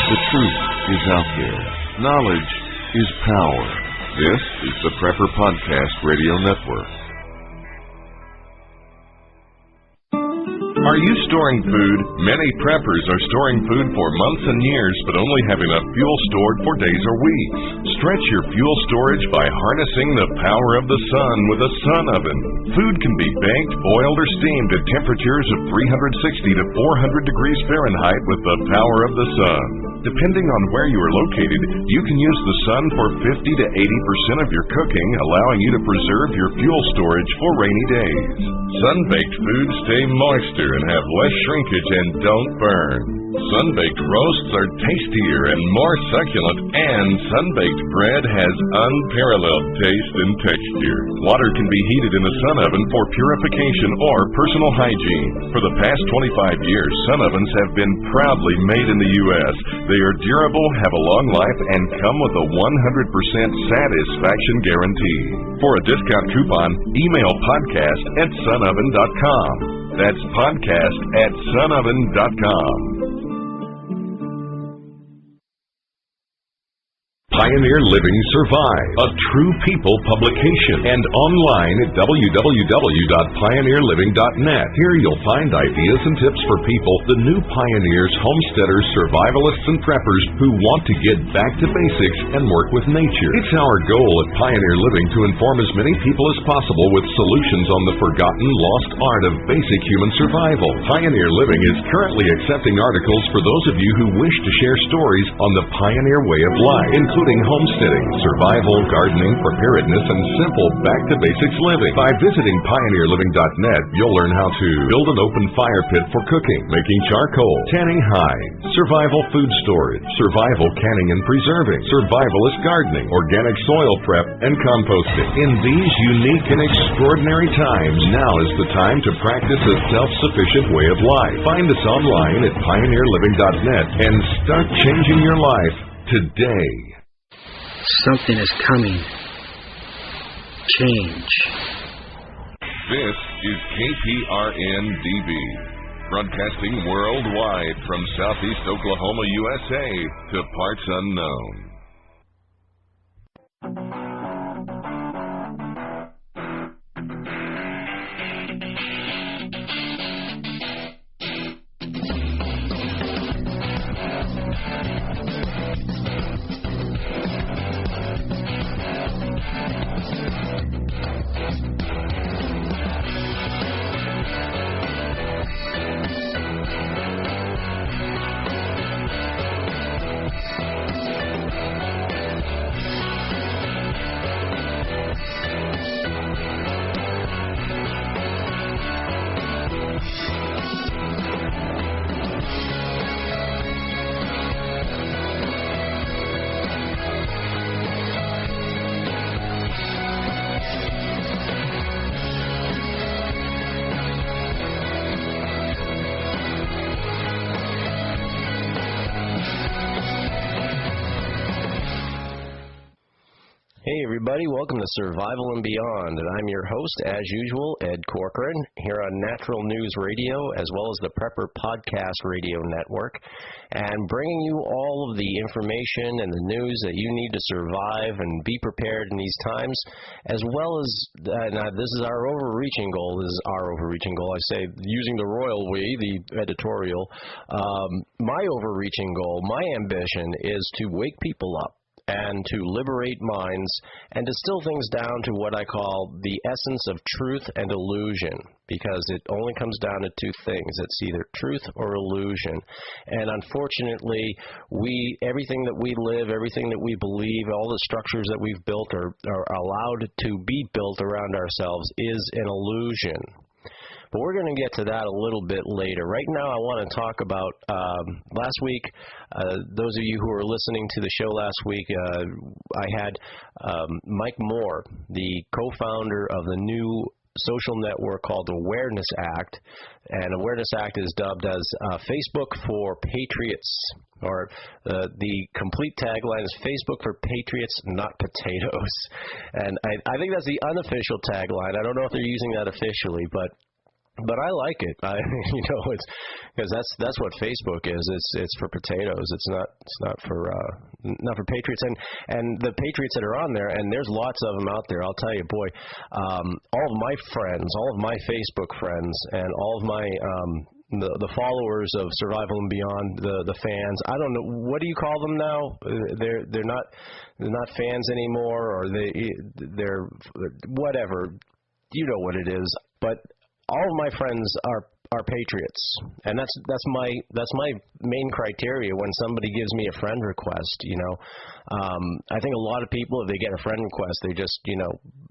The truth is out there. Knowledge is power. This is the Prepper Podcast Radio Network. Are you storing food? Many preppers are storing food for months and years, but only have enough fuel stored for days or weeks. Stretch your fuel storage by harnessing the power of the sun with a sun oven. Food can be baked, boiled, or steamed at temperatures of 360 to 400 degrees Fahrenheit with the power of the sun. Depending on where you are located, you can use the sun for 50 to 80% of your cooking, allowing you to preserve your fuel storage for rainy days. Sun-baked foods stay moister and have less shrinkage and don't burn. Sun-baked roasts are tastier and more succulent, and sun-baked bread has unparalleled taste and texture. Water can be heated in a sun oven for purification or personal hygiene. For the past 25 years, sun ovens have been proudly made in the U.S. They are durable, have a long life, and come with a 100% satisfaction guarantee. For a discount coupon, email podcast@sunoven.com. That's podcast@sunoven.com. Pioneer Living Survive, a true people publication, and online at www.pioneerliving.net. Here you'll find ideas and tips for people, the new pioneers, homesteaders, survivalists, and preppers who want to get back to basics and work with nature. It's our goal at Pioneer Living to inform as many people as possible with solutions on the forgotten, lost art of basic human survival. Pioneer Living is currently accepting articles for those of you who wish to share stories on the pioneer way of life, including homesteading, survival, gardening, preparedness, and simple back-to-basics living. By visiting pioneerliving.net, you'll learn how to build an open fire pit for cooking, making charcoal, tanning hides, survival food storage, survival canning and preserving, survivalist gardening, organic soil prep, and composting. In these unique and extraordinary times, now is the time to practice a self-sufficient way of life. Find us online at pioneerliving.net and start changing your life today. Something is coming. Change. This is KPRN-DB, broadcasting worldwide from Southeast Oklahoma, USA, to parts unknown. Hey everybody, welcome to Survival and Beyond, and I'm your host, as usual, Ed Corcoran, here on Natural News Radio, as well as the Prepper Podcast Radio Network, and bringing you all of the information and the news that you need to survive and be prepared in these times, as well as, this is our overreaching goal, I say, using the royal we, the editorial, my overreaching goal, my ambition is to wake people up and to liberate minds and distill things down to what I call the essence of truth and illusion, because it only comes down to two things. It's either truth or illusion. And unfortunately, everything that we live, everything that we believe, all the structures that we've built are allowed to be built around ourselves is an illusion. But we're going to get to that a little bit later. Right now, I want to talk about last week. Those of you who were listening to the show last week, I had Mike Moore, the co-founder of the new social network called Awareness Act. And Awareness Act is dubbed as Facebook for Patriots, or the complete tagline is Facebook for Patriots, not potatoes. And I think that's the unofficial tagline. I don't know if they're using that officially, but But I like it. It's because that's what Facebook is. It's for potatoes. It's not for patriots. And the patriots that are on there, and there's lots of them out there. I'll tell you, boy, all of my friends, all of my Facebook friends, and all of my the followers of Survival and Beyond, the fans. I don't know, what do you call them now? They're not fans anymore, or they're whatever. You know what it is, but all of my friends are patriots, and that's my main criteria when somebody gives me a friend request. I think a lot of people, if they get a friend request, they just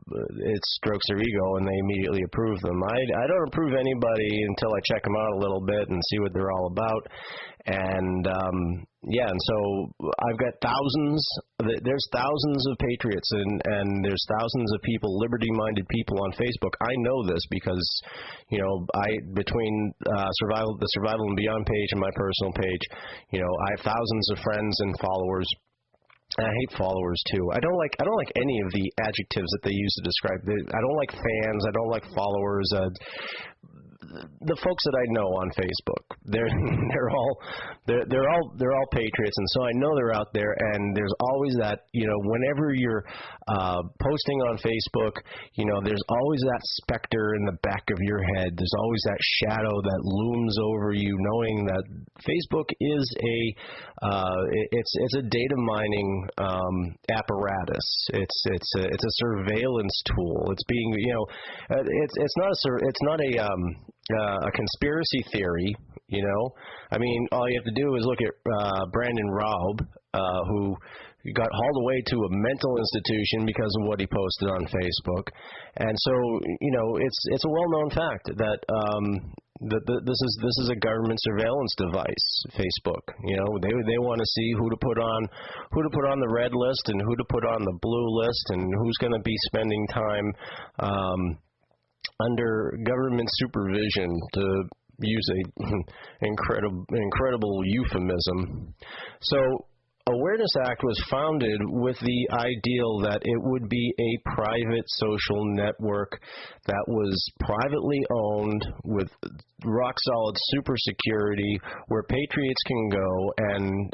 it strokes their ego and they immediately approve them. I don't approve anybody until I check them out a little bit and see what they're all about. And and so I've got there's thousands of patriots and there's thousands of people, liberty-minded people on Facebook. I know this because, between the Survival and Beyond page and my personal page, I have thousands of friends and followers. And I hate followers too. I don't like any of the adjectives that they use to describe. I don't like fans. I don't like followers. The folks that I know on Facebook, they're all patriots, and so I know they're out there. And there's always that, whenever you're posting on Facebook, there's always that specter in the back of your head. There's always that shadow that looms over you, knowing that Facebook is it's a data mining apparatus. It's a surveillance tool. It's being it's not a conspiracy theory, I mean, all you have to do is look at Brandon Raub, who got hauled away to a mental institution because of what he posted on Facebook. And so, it's a well-known fact that this is a government surveillance device, Facebook. They want to see who to put on the red list and who to put on the blue list, and who's going to be spending time under government supervision, to use a incredible euphemism. So Awareness Act was founded with the ideal that it would be a private social network that was privately owned with rock-solid super security, where patriots can go and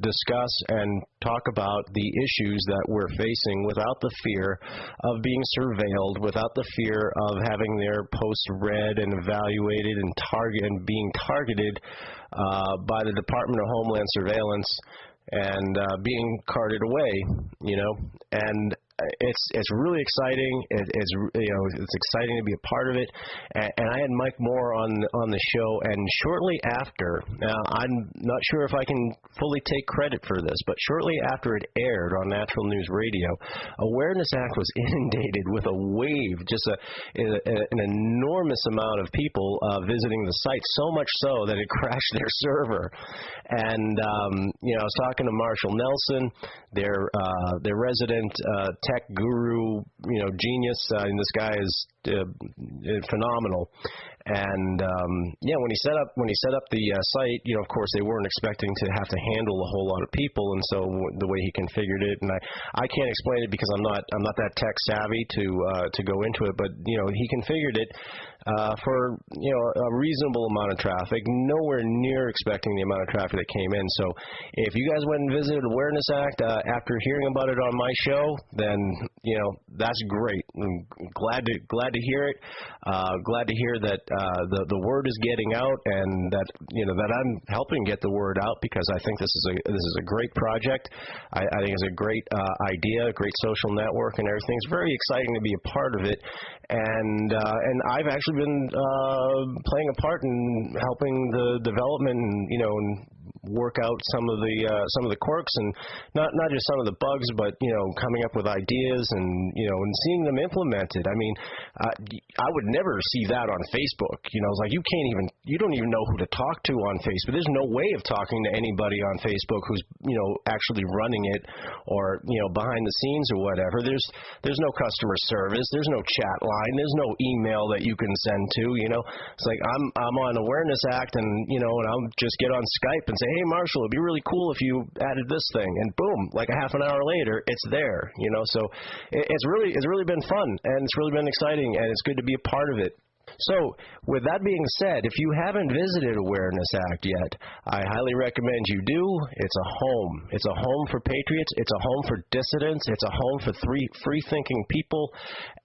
discuss and talk about the issues that we're facing without the fear of being surveilled, without the fear of having their posts read and evaluated and being targeted by the Department of Homeland Surveillance and being carted away, and it's really exciting. It's exciting to be a part of it. And I had Mike Moore on the show, and shortly after, I'm not sure if I can fully take credit for this, but shortly after it aired on Natural News Radio, Awareness Act was inundated with a wave, just an enormous amount of people visiting the site, so much so that it crashed their server. And I was talking to Marshall Nelson, their resident tech guru, genius, and this guy is phenomenal. And when he set up the site, of course they weren't expecting to have to handle a whole lot of people, and so the way he configured it, and I can't explain it because I'm not that tech savvy to go into it, but he configured it for a reasonable amount of traffic, nowhere near expecting the amount of traffic that came in. So if you guys went and visited Awareness Act after hearing about it on my show, then that's great. I'm glad to hear it. Glad to hear that the word is getting out, and that that I'm helping get the word out, because I think this is a great project. I think it's a great idea, a great social network, and everything. It's very exciting to be a part of it, and I've actually been playing a part in helping the development, and work out some of the quirks, and not just some of the bugs, but coming up with ideas and seeing them implemented. I mean, I would never see that on Facebook. It's like you don't even know who to talk to on Facebook. There's no way of talking to anybody on Facebook who's actually running it, or behind the scenes or whatever. There's no customer service. There's no chat line. There's no email that you can send to. It's like I'm on Awareness Act, and and I'll just get on Skype and say, hey, Marshall, it'd be really cool if you added this thing, and boom, like a half an hour later, it's there. So it's really been fun, and it's really been exciting, and it's good to be a part of it. So, with that being said, if you haven't visited Awareness Act yet, I highly recommend you do. It's a home. It's a home for patriots. It's a home for dissidents. It's a home for free-thinking people.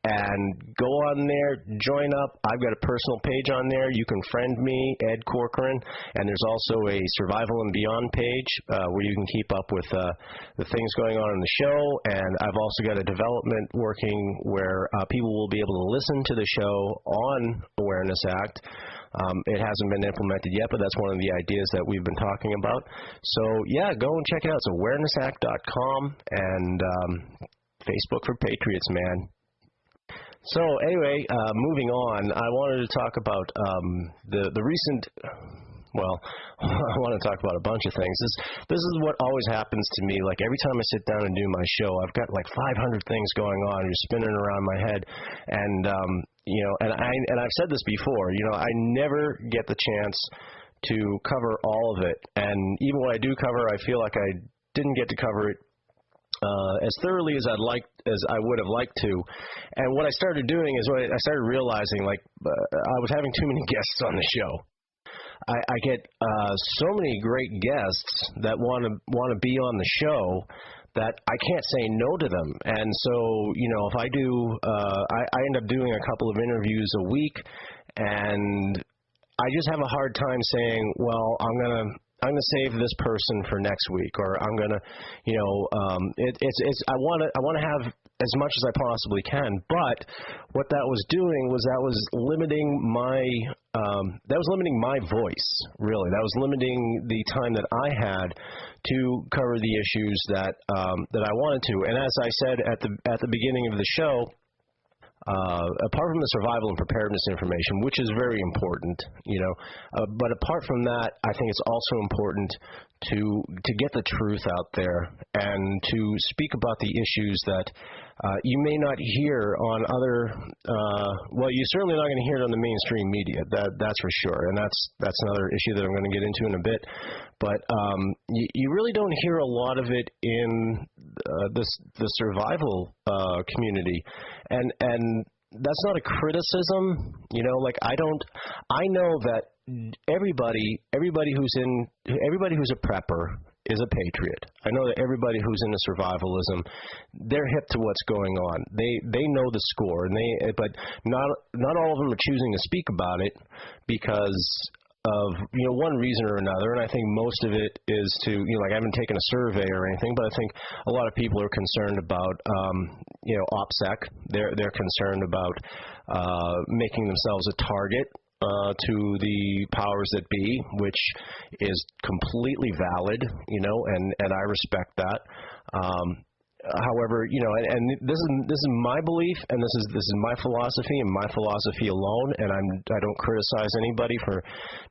And go on there, join up. I've got a personal page on there. You can friend me, Ed Corcoran. And there's also a Survival and Beyond page where you can keep up with the things going on in the show. And I've also got a development working where people will be able to listen to the show on Awareness Act. It hasn't been implemented yet, but that's one of the ideas that we've been talking about. So, yeah, go and check it out. It's awarenessact.com and Facebook for Patriots, man. So, anyway, moving on, I wanted to talk about the recent... Well, I want to talk about a bunch of things. This is what always happens to me. Like, every time I sit down and do my show, I've got like 500 things going on, just spinning around my head. And, and I've said this before, I never get the chance to cover all of it. And even when I do cover, I feel like I didn't get to cover it as thoroughly as I would have liked to. And what I started doing is I started realizing, I was having too many guests on the show. I get so many great guests that want to be on the show that I can't say no to them. And so, if I do, I end up doing a couple of interviews a week, and I just have a hard time saying, well, I'm gonna save this person for next week, or I'm gonna, I want to have as much as I possibly can. But what that was doing was that was limiting my voice, really. That was limiting the time that I had to cover the issues that I wanted to. And as I said at the beginning of the show, apart from the survival and preparedness information, which is very important, but apart from that, I think it's also important to get the truth out there and to speak about the issues that you may not hear on other. Well, you're certainly not going to hear it on the mainstream media. That's for sure, and that's another issue that I'm going to get into in a bit. But you really don't hear a lot of it in the survival community, and that's not a criticism. I know that everybody who's a prepper is a patriot. I know that everybody who's into survivalism, they're hip to what's going on. They know the score, but not all of them are choosing to speak about it because of one reason or another. And I think most of it is I haven't taken a survey or anything, but I think a lot of people are concerned about OPSEC. They're concerned about making themselves a target to the powers that be, which is completely valid, and I respect that. However, and this is my belief, and this is my philosophy and my philosophy alone, and I don't criticize anybody for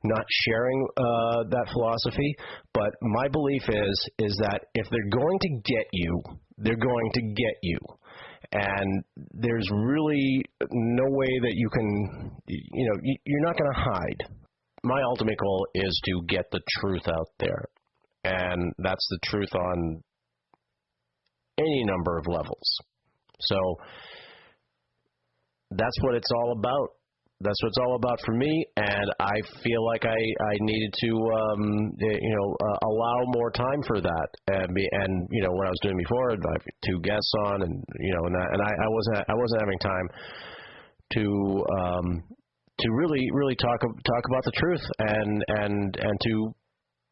not sharing that philosophy, but my belief is that if they're going to get you, they're going to get you. And there's really no way that you can, you're not going to hide. My ultimate goal is to get the truth out there. And that's the truth on any number of levels. So that's what it's all about. That's what it's all about for me, and I feel like I needed to, allow more time for that. And what I was doing before, I have two guests on, and I wasn't having time to really talk about the truth and to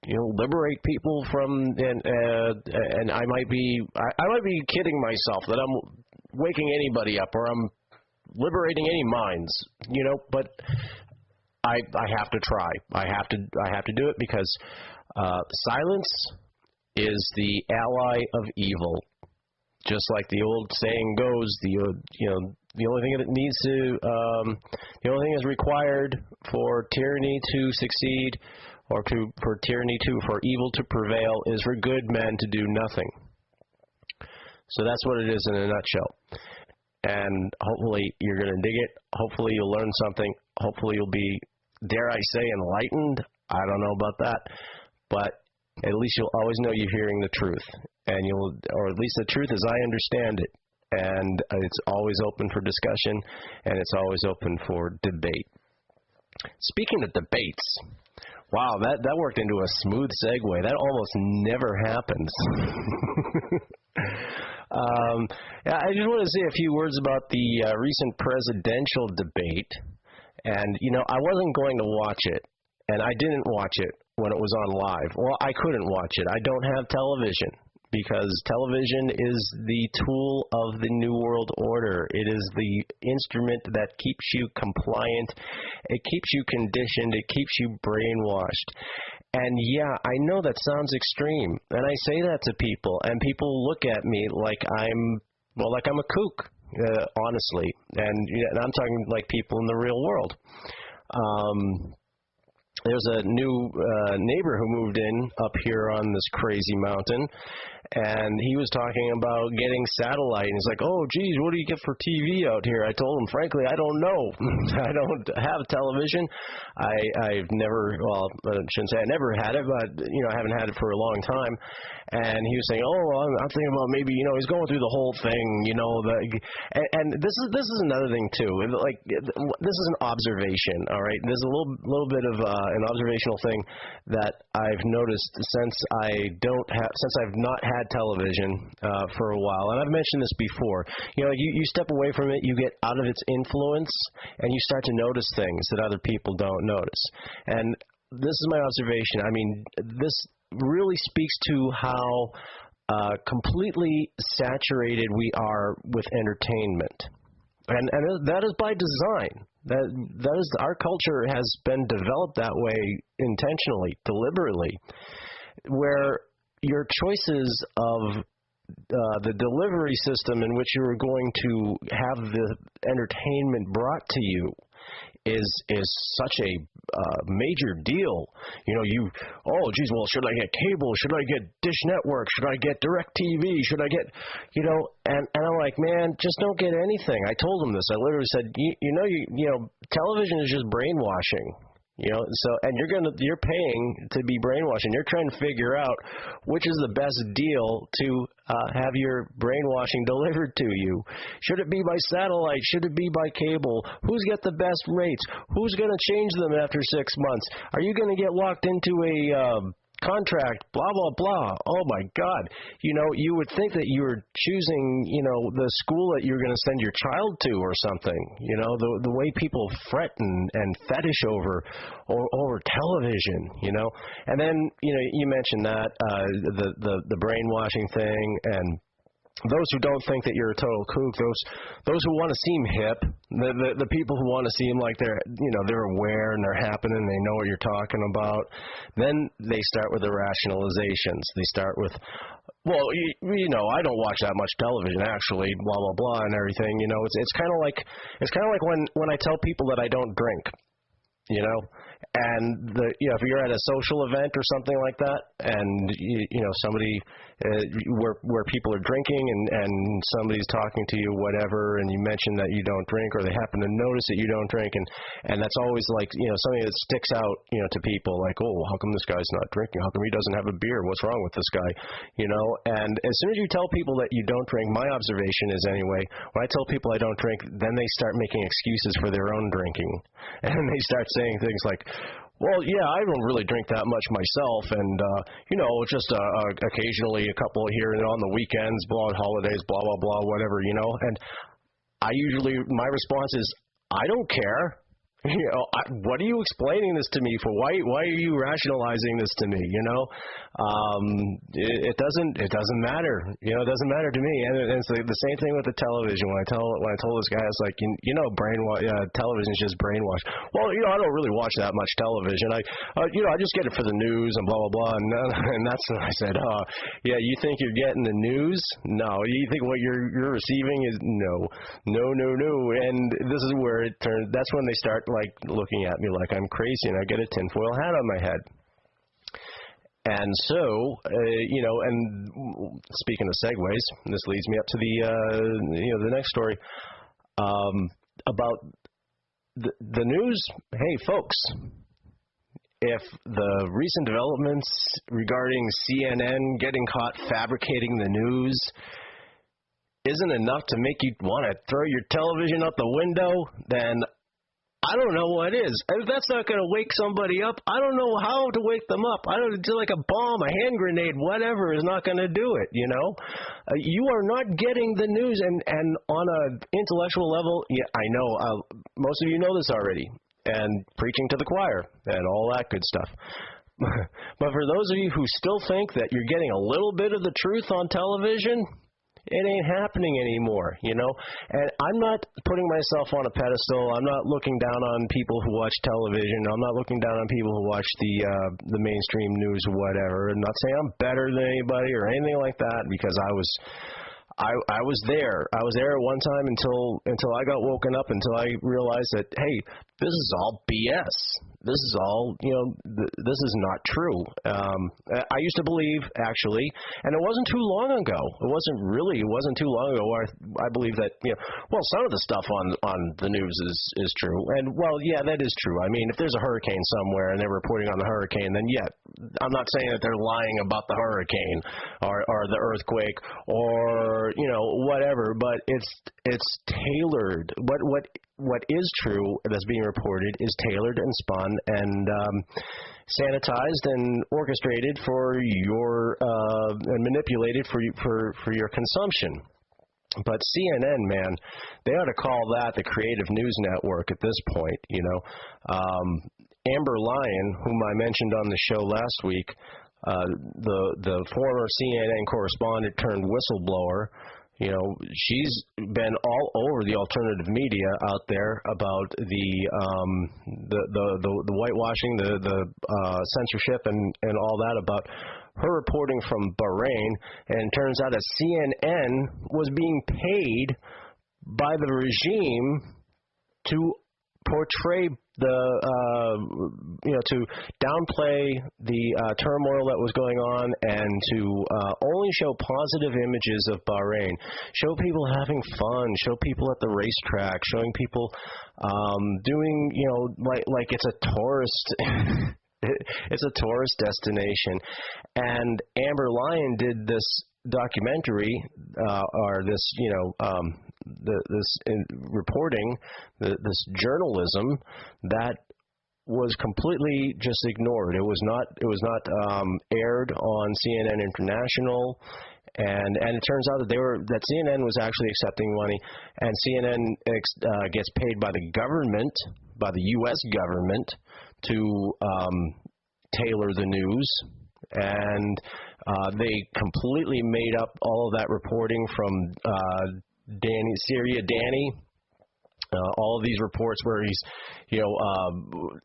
liberate people from and I might be kidding myself that I'm waking anybody up or I'm liberating any minds, but I have to try. I have to do it because silence is the ally of evil. Just like the old saying goes, the only thing that needs to, the only thing is required for tyranny to succeed, or for evil to prevail, is for good men to do nothing. So that's what it is in a nutshell. And hopefully you're going to dig it. Hopefully you'll learn something. Hopefully you'll be, dare I say, enlightened. I don't know about that, but at least you'll always know you're hearing the truth, or at least the truth as I understand it. and it's always open for discussion, and it's always open for debate. Speaking of debates, wow, that worked into a smooth segue. That almost never happens. I just want to say a few words about the recent presidential debate. And, I wasn't going to watch it, and I didn't watch it when it was on live. Well, I couldn't watch it. I don't have television, because television is the tool of the New World Order. It is the instrument that keeps you compliant. It keeps you conditioned. It keeps you brainwashed. And yeah, I know that sounds extreme, and I say that to people, and people look at me like I'm a kook, honestly. And I'm talking like people in the real world. There's a new neighbor who moved in up here on this crazy mountain, and he was talking about getting satellite, and he's like, oh, geez, what do you get for TV out here? I told him, frankly, I don't know. I don't have television. I've never, well, I shouldn't say I never had it, but, I haven't had it for a long time. And he was saying, oh, well, I'm thinking about maybe, he's going through the whole thing, and this is another thing, too. Like, this is an observation, all right? There's a little bit of an observational thing that I've noticed since I've not had television for a while, and I've mentioned this before. You step away from it, you get out of its influence, and you start to notice things that other people don't notice. And this is my observation. I mean, this really speaks to how completely saturated we are with entertainment, and that is by design. That is, our culture has been developed that way intentionally, deliberately, where your choices of the delivery system in which you are going to have the entertainment brought to you is such a major deal. Well, should I get cable? Should I get Dish Network? Should I get DirecTV? Should I get, and I'm like, man, just don't get anything. I told him this. I literally said, television is just brainwashing. And you're paying to be brainwashed, and you're trying to figure out which is the best deal to have your brainwashing delivered to you. Should it be by satellite? Should it be by cable? Who's got the best rates? Who's going to change them after 6 months? Are you going to get locked into a contract, blah, blah, blah. Oh, my God. You would think that you were choosing, the school that you're going to send your child to or something. The way people fret and fetish over television, And then, you mentioned that, the brainwashing thing, and those who don't think that you're a total kook, those who want to seem hip, the people who want to seem like they're aware and they're happening, they know what you're talking about, then they start with the rationalizations. They start with, well, I don't watch that much television actually, blah blah blah and everything. It's kind of like when I tell people that I don't drink, and if you're at a social event or something like that, and somebody where people are drinking and somebody's talking to you, whatever, and you mention that you don't drink, or they happen to notice that you don't drink, and that's always like something that sticks out to people, like, oh, how come this guy's not drinking? How come he doesn't have a beer? What's wrong with this guy? And as soon as you tell people that you don't drink, my observation is anyway, when I tell people I don't drink, then they start making excuses for their own drinking, and they start saying things like, well, yeah, I don't really drink that much myself, and, just occasionally a couple here and on the weekends, holidays, blah, blah, blah, whatever, and my response is, I don't care. What are you explaining this to me for? Why are you rationalizing this to me? It doesn't matter. It doesn't matter to me. And it's the same thing with the television. When I told this guy, I was like, television is just brainwashed. Well, I don't really watch that much television. I just get it for the news and blah blah blah. And that's when I said, yeah, you think you're getting the news? No. You think what you're receiving is no. And this is where it turns. That's when they start like looking at me like I'm crazy, and I get a tinfoil hat on my head. And so, and speaking of segues, this leads me up to the next story about the news. Hey, folks, if the recent developments regarding CNN getting caught fabricating the news isn't enough to make you want to throw your television out the window, then I don't know what is. If that's not going to wake somebody up, I don't know how to wake them up. I don't do like a bomb, a hand grenade, whatever is not going to do it, you know. You are not getting the news, and on an intellectual level, yeah, I know most of you know this already, and preaching to the choir and all that good stuff. But for those of you who still think that you're getting a little bit of the truth on television, it ain't happening anymore, you know. And I'm not putting myself on a pedestal. I'm not looking down on people who watch television. I'm not looking down on people who watch the mainstream news or whatever. I'm not saying I'm better than anybody or anything like that, because I was there. I was there at one time until I got woken up, until I realized that, hey, this is all BS. This is all, you know, this is not true. I used to believe, actually, and it wasn't too long ago. It wasn't too long ago where I believe that, you know, well, some of the stuff on the news is true. And, well, yeah, that is true. I mean, if there's a hurricane somewhere and they're reporting on the hurricane, then, yeah, I'm not saying that they're lying about the hurricane or the earthquake or, you know, whatever, but it's tailored. What is true that's being reported is tailored and spun and sanitized and orchestrated for your and manipulated for your consumption. But CNN, man, they ought to call that the creative news network at this point. You know, Amber Lyon, whom I mentioned on the show last week, the former CNN correspondent turned whistleblower. You know, she's been all over the alternative media out there about the whitewashing, the censorship, and all that, about her reporting from Bahrain. And it turns out that CNN was being paid by the regime to portray to downplay the turmoil that was going on, and to only show positive images of Bahrain, show people having fun, show people at the racetrack, showing people doing, you know, like it's a tourist it's a tourist destination. And Amber Lyon did this documentary, or this, you know, this reporting, this journalism that was completely just ignored. It was not aired on CNN International, and it turns out that CNN was actually accepting money, and CNN gets paid by the government, by the U.S. government, to tailor the news. And they completely made up all of that reporting from Syria Danny. All of these reports where he's, you know,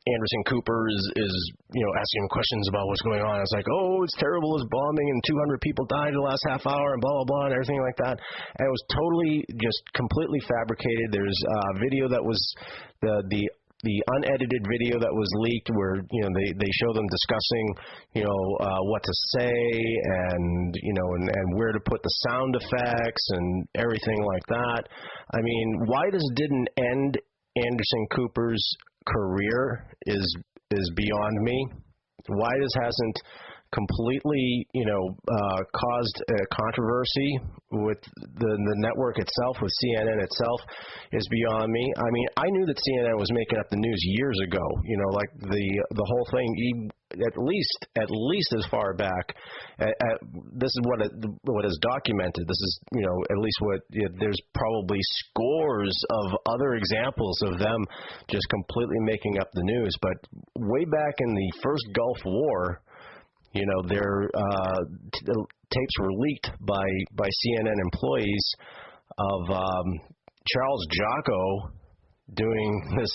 Anderson Cooper is, you know, asking him questions about what's going on. It's like, oh, it's terrible, it's bombing, and 200 people died in the last half hour, and blah, blah, blah, and everything like that. And it was totally just completely fabricated. There's video that was the unedited video that was leaked, where, you know, they show them discussing, you know, what to say, and, you know, and where to put the sound effects and everything like that. I mean, why this didn't end Anderson Cooper's career is beyond me. Why this hasn't completely, you know, caused a controversy with the network itself, with CNN itself, is beyond me. I mean, I knew that CNN was making up the news years ago. You know, like the whole thing, at least as far back. This is what is documented. This is, you know, at least what, there's probably scores of other examples of them just completely making up the news. But way back in the first Gulf War, you know, their tapes were leaked by CNN employees of Charles Jocko doing this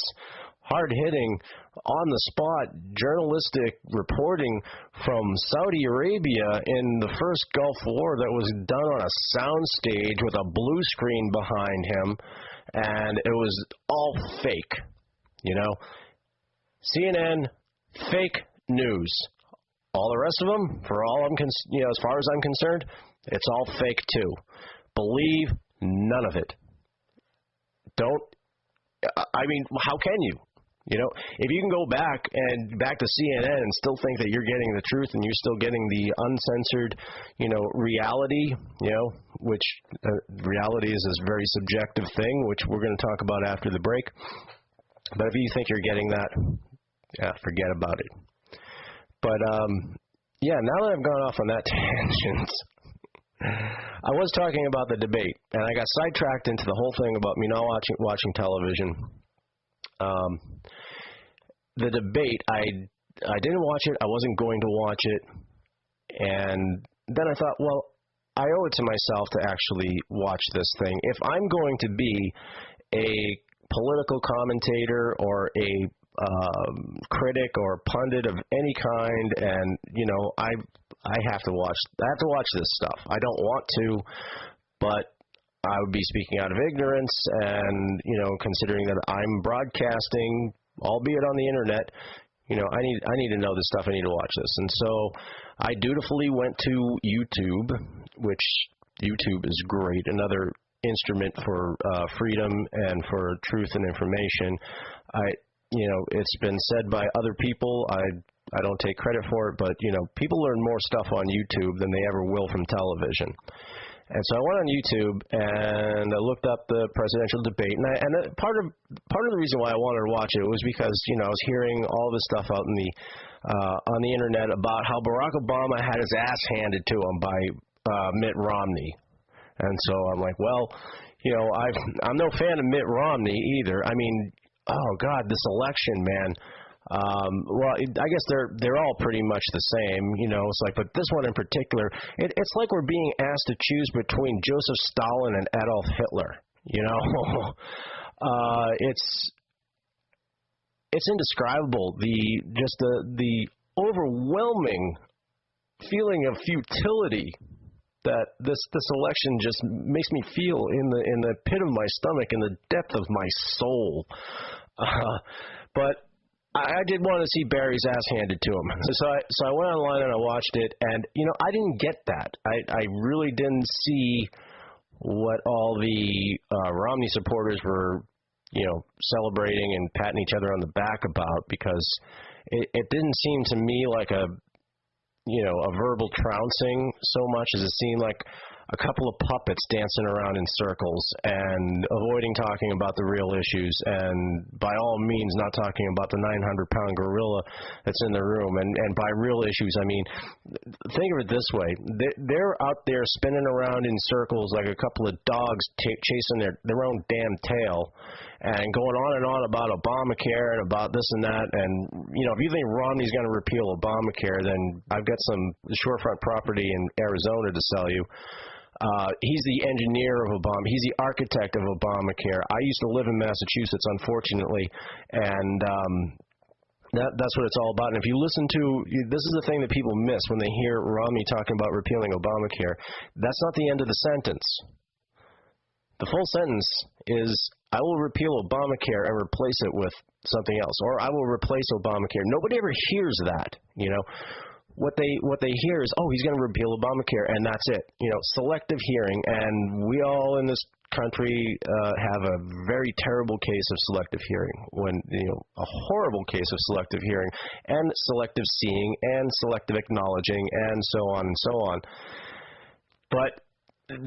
hard-hitting, on-the-spot journalistic reporting from Saudi Arabia in the first Gulf War that was done on a soundstage with a blue screen behind him, and it was all fake, you know. CNN, fake news. All the rest of them, for all as far as I'm concerned, it's all fake too. Believe none of it. I mean, how can you? You know, if you can go back to CNN and still think that you're getting the truth and you're still getting the uncensored, you know, reality, you know, which reality is this very subjective thing, which we're going to talk about after the break. But if you think you're getting that, yeah, forget about it. But, yeah, now that I've gone off on that tangent, I was talking about the debate, and I got sidetracked into the whole thing about me not watching television. The debate, I didn't watch it. I wasn't going to watch it. And then I thought, well, I owe it to myself to actually watch this thing. If I'm going to be a political commentator or a critic or pundit of any kind, and I have to watch this stuff. I don't want to, but I would be speaking out of ignorance, and considering that I'm broadcasting, albeit on the internet, I need to know this stuff. I need to watch this. And so I dutifully went to YouTube, which YouTube is great, another instrument for freedom and for truth and information. It's been said by other people. I don't take credit for it, but people learn more stuff on YouTube than they ever will from television. And so I went on YouTube and I looked up the presidential debate, and part of the reason why I wanted to watch it was because I was hearing all this stuff out in on the internet about how Barack Obama had his ass handed to him by Mitt Romney, and so I'm like, well, I'm no fan of Mitt Romney either. I mean, oh God, this election, man. Well, I guess they're all pretty much the same, it's like, but this one in particular, it's like we're being asked to choose between Joseph Stalin and Adolf Hitler, it's indescribable, the overwhelming feeling of futility that this election just makes me feel in the pit of my stomach, in the depth of my soul. But I did want to see Barry's ass handed to him. So I went online and I watched it, and, I didn't get that. I really didn't see what all the Romney supporters were, celebrating and patting each other on the back about, because it didn't seem to me like a verbal trouncing so much as it seemed like a couple of puppets dancing around in circles and avoiding talking about the real issues, and by all means not talking about the 900-pound gorilla that's in the room. And by real issues, I mean, think of it this way. They're out there spinning around in circles like a couple of dogs chasing their own damn tail, and going on about Obamacare and about this and that. And, if you think Romney's going to repeal Obamacare, then I've got some shorefront property in Arizona to sell you. He's the engineer of Obama. He's the architect of Obamacare. I used to live in Massachusetts, unfortunately, and that's what it's all about. And if you listen to, this is the thing that people miss when they hear Romney talking about repealing Obamacare. That's not the end of the sentence. The full sentence is, I will repeal Obamacare and replace it with something else, or I will replace Obamacare. Nobody ever hears that, What they hear is, oh, he's going to repeal Obamacare, and that's it. Selective hearing, and we all in this country have a very terrible case of selective hearing, a horrible case of selective hearing, and selective seeing, and selective acknowledging, and so on and so on. But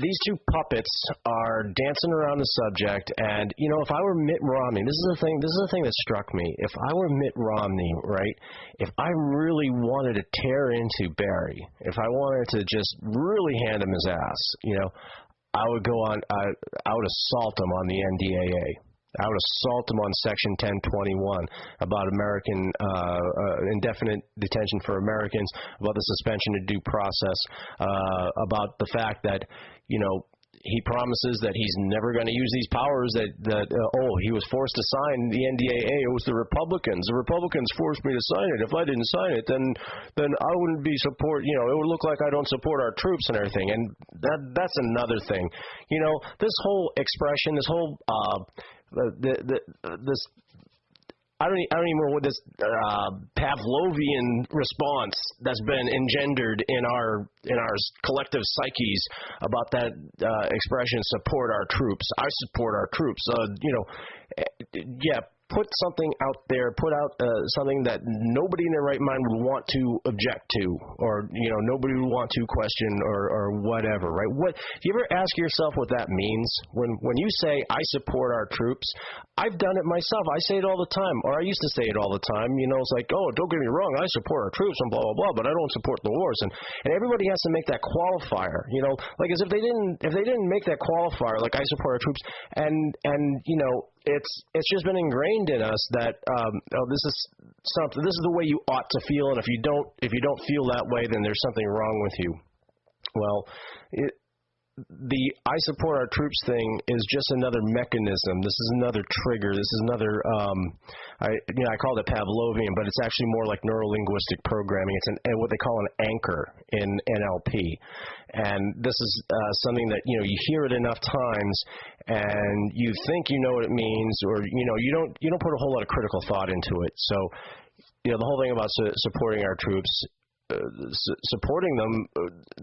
these two puppets are dancing around the subject, and if I were Mitt Romney, this is the thing that struck me. If I were Mitt Romney, right, if I really wanted to tear into Barry, if I wanted to just really hand him his ass, I would I would assault him on the NDAA. I would assault him on Section 1021 about American indefinite detention for Americans, about the suspension of due process, about the fact that, he promises that he's never going to use these powers that he was forced to sign the NDAA. It was the Republicans. The Republicans forced me to sign it. If I didn't sign it, then I wouldn't be it would look like I don't support our troops and everything. And that's another thing. This whole expression, this whole this I don't even know what this Pavlovian response that's been engendered in our collective psyches about that expression, support our troops. I support our troops. Yeah, put something out there, put out something that nobody in their right mind would want to object to, or nobody would want to question, or whatever, right? What do you ever ask yourself what that means? When you say I support our troops, I've done it myself. I say it all the time, or I used to say it all the time. It's like, oh, don't get me wrong, I support our troops and blah blah blah, but I don't support the wars, and everybody has to make that qualifier, like as if they didn't make that qualifier, like I support our troops, and it's just been ingrained in us that this is the way you ought to feel, and if you don't feel that way, then there's something wrong with you. Well, the I support our troops thing is just another mechanism. This is another trigger. This is another I call it Pavlovian, but it's actually more like neurolinguistic programming. It's what they call an anchor in NLP, and this is something that you hear it enough times, and you think you know what it means, or you don't put a whole lot of critical thought into it. So the whole thing about supporting our troops. Supporting them,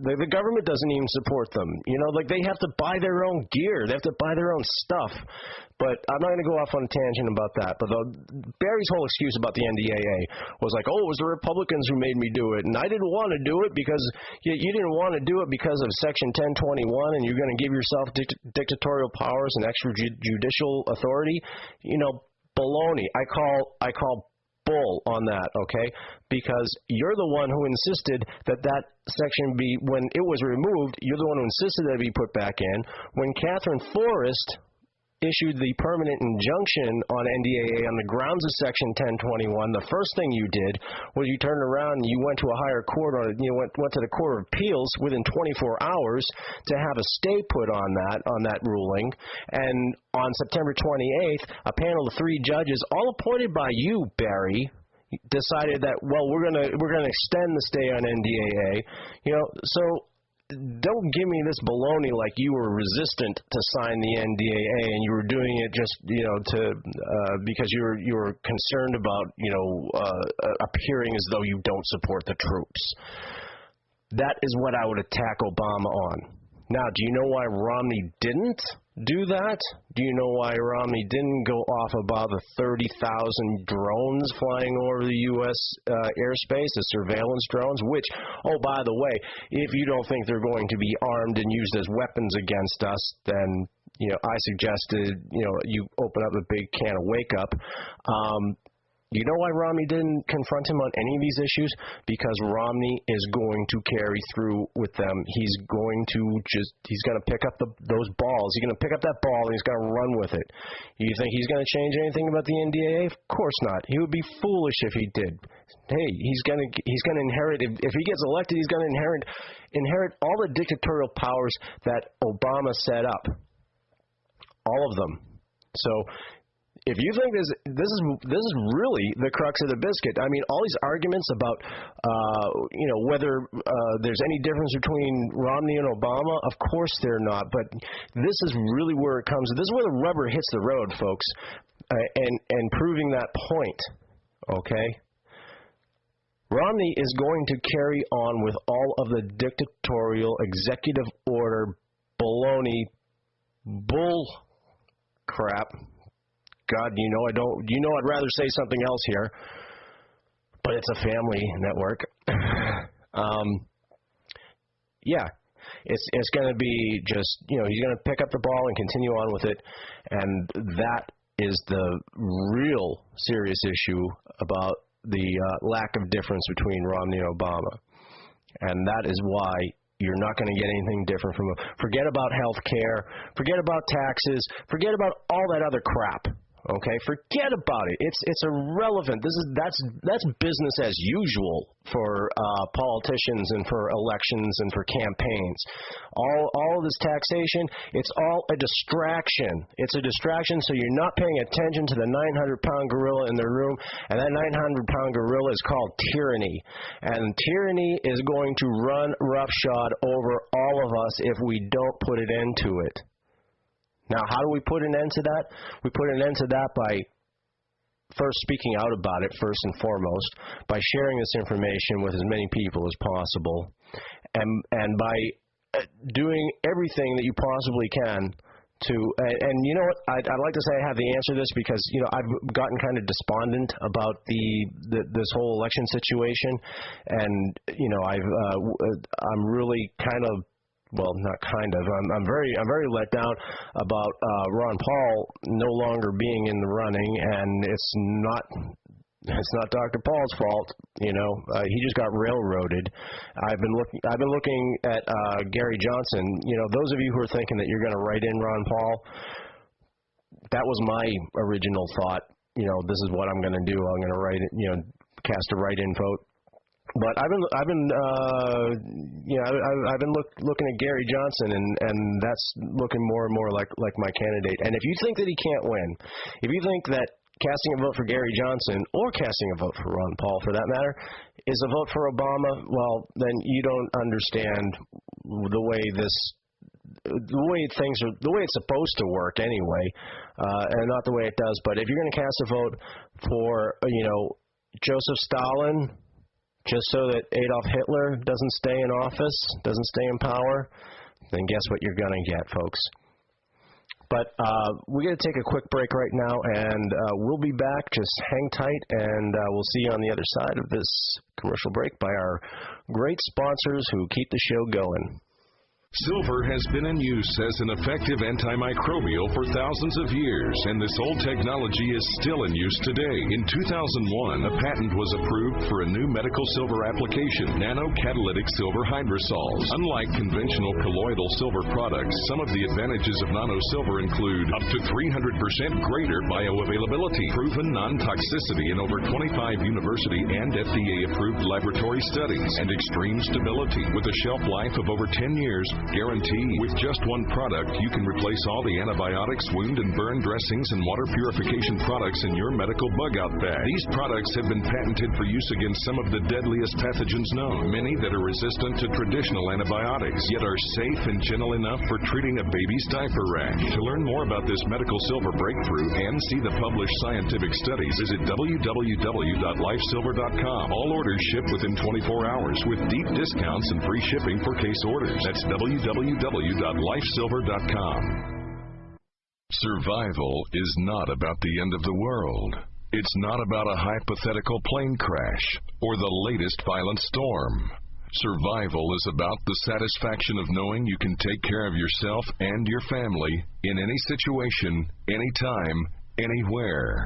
the government doesn't even support them. Like they have to buy their own gear, they have to buy their own stuff. But I'm not going to go off on a tangent about that. But Barry's whole excuse about the NDAA was like, oh, it was the Republicans who made me do it, and I didn't want to do it because you didn't want to do it because of Section 1021, and you're going to give yourself dictatorial powers and extrajudicial authority. Baloney. I call bull on that, okay? Because you're the one who insisted that section be, when it was removed, you're the one who insisted that it be put back in. When Catherine Forrest issued the permanent injunction on NDAA on the grounds of Section 1021, the first thing you did was you turned around and you went to a higher court, or went to the Court of Appeals within 24 hours to have a stay put on that ruling. And on September 28th, a panel of 3 judges, all appointed by you, Barry, decided that, well, we're gonna extend the stay on NDAA. So don't give me this baloney like you were resistant to sign the NDAA and you were doing it just because you were concerned about appearing as though you don't support the troops. That is what I would attack Obama on. Now, do you know why Romney didn't do that? Do you know why Romney didn't go off about the 30,000 drones flying over the U.S. Airspace, the surveillance drones, which, oh, by the way, if you don't think they're going to be armed and used as weapons against us, then, I suggested, you open up a big can of wake-up. You know why Romney didn't confront him on any of these issues? Because Romney is going to carry through with them. He's going to pick up those balls. He's going to pick up that ball and he's going to run with it. You think he's going to change anything about the NDAA? Of course not. He would be foolish if he did. Hey, he's going to inherit, if he gets elected, he's going to inherit all the dictatorial powers that Obama set up. All of them. So, if you think this is really the crux of the biscuit, I mean, all these arguments about whether there's any difference between Romney and Obama, of course they're not. But this is really where it comes. This is where the rubber hits the road, folks, and proving that point. Okay, Romney is going to carry on with all of the dictatorial executive order baloney bull crap. God, I'd rather say something else here, but it's a family network. It's going to be just, he's going to pick up the ball and continue on with it, and that is the real serious issue about the lack of difference between Romney and Obama, and that is why you're not going to get anything different from him. Forget about health care, forget about taxes, forget about all that other crap. Okay, forget about it. It's irrelevant. That's business as usual for politicians and for elections and for campaigns. All of this taxation, it's all a distraction. It's a distraction so you're not paying attention to the 900-pound gorilla in the room, and that 900-pound gorilla is called tyranny. And tyranny is going to run roughshod over all of us if we don't put an end to it. Now, how do we put an end to that? We put an end to that by first speaking out about it, first and foremost, by sharing this information with as many people as possible, and by doing everything that you possibly can And you know what, I'd like to say I have the answer to this because, you know, I've gotten kind of despondent about this whole election situation, and, you know, I'm really kind of, well, not kind of, I'm very let down about Ron Paul no longer being in the running, and it's not Dr. Paul's fault, you know. He just got railroaded. I've been looking at Gary Johnson. You know, those of you who are thinking that you're going to write in Ron Paul, that was my original thought. You know, this is what I'm going to do. I'm going to write it, you know, cast a write-in vote. But I've been looking at Gary Johnson, and that's looking more and more like my candidate. And if you think that he can't win, if you think that casting a vote for Gary Johnson, or casting a vote for Ron Paul, for that matter, is a vote for Obama, well, then you don't understand the way it's supposed to work anyway, and not the way it does. But if you're going to cast a vote for, you know, Joseph Stalin, just so that Adolf Hitler doesn't stay in office, doesn't stay in power, then guess what you're going to get, folks. But we're going to take a quick break right now, and we'll be back. Just hang tight, and we'll see you on the other side of this commercial break by our great sponsors who keep the show going. Silver has been in use as an effective antimicrobial for thousands of years, and this old technology is still in use today. In 2001, a patent was approved for a new medical silver application, nanocatalytic silver hydrosols. Unlike conventional colloidal silver products, some of the advantages of nano silver include up to 300% greater bioavailability, proven non-toxicity in over 25 university and FDA-approved laboratory studies, and extreme stability with a shelf life of over 10 years. Guaranteed. With just one product, you can replace all the antibiotics, wound and burn dressings, and water purification products in your medical bug-out bag. These products have been patented for use against some of the deadliest pathogens known, many that are resistant to traditional antibiotics, yet are safe and gentle enough for treating a baby's diaper rash. To learn more about this medical silver breakthrough and see the published scientific studies, visit www.lifesilver.com. All orders ship within 24 hours with deep discounts and free shipping for case orders. That's www.lifesilver.com. Survival is not about the end of the world. It's not about a hypothetical plane crash or the latest violent storm. Survival is about the satisfaction of knowing you can take care of yourself and your family in any situation, anytime, anywhere.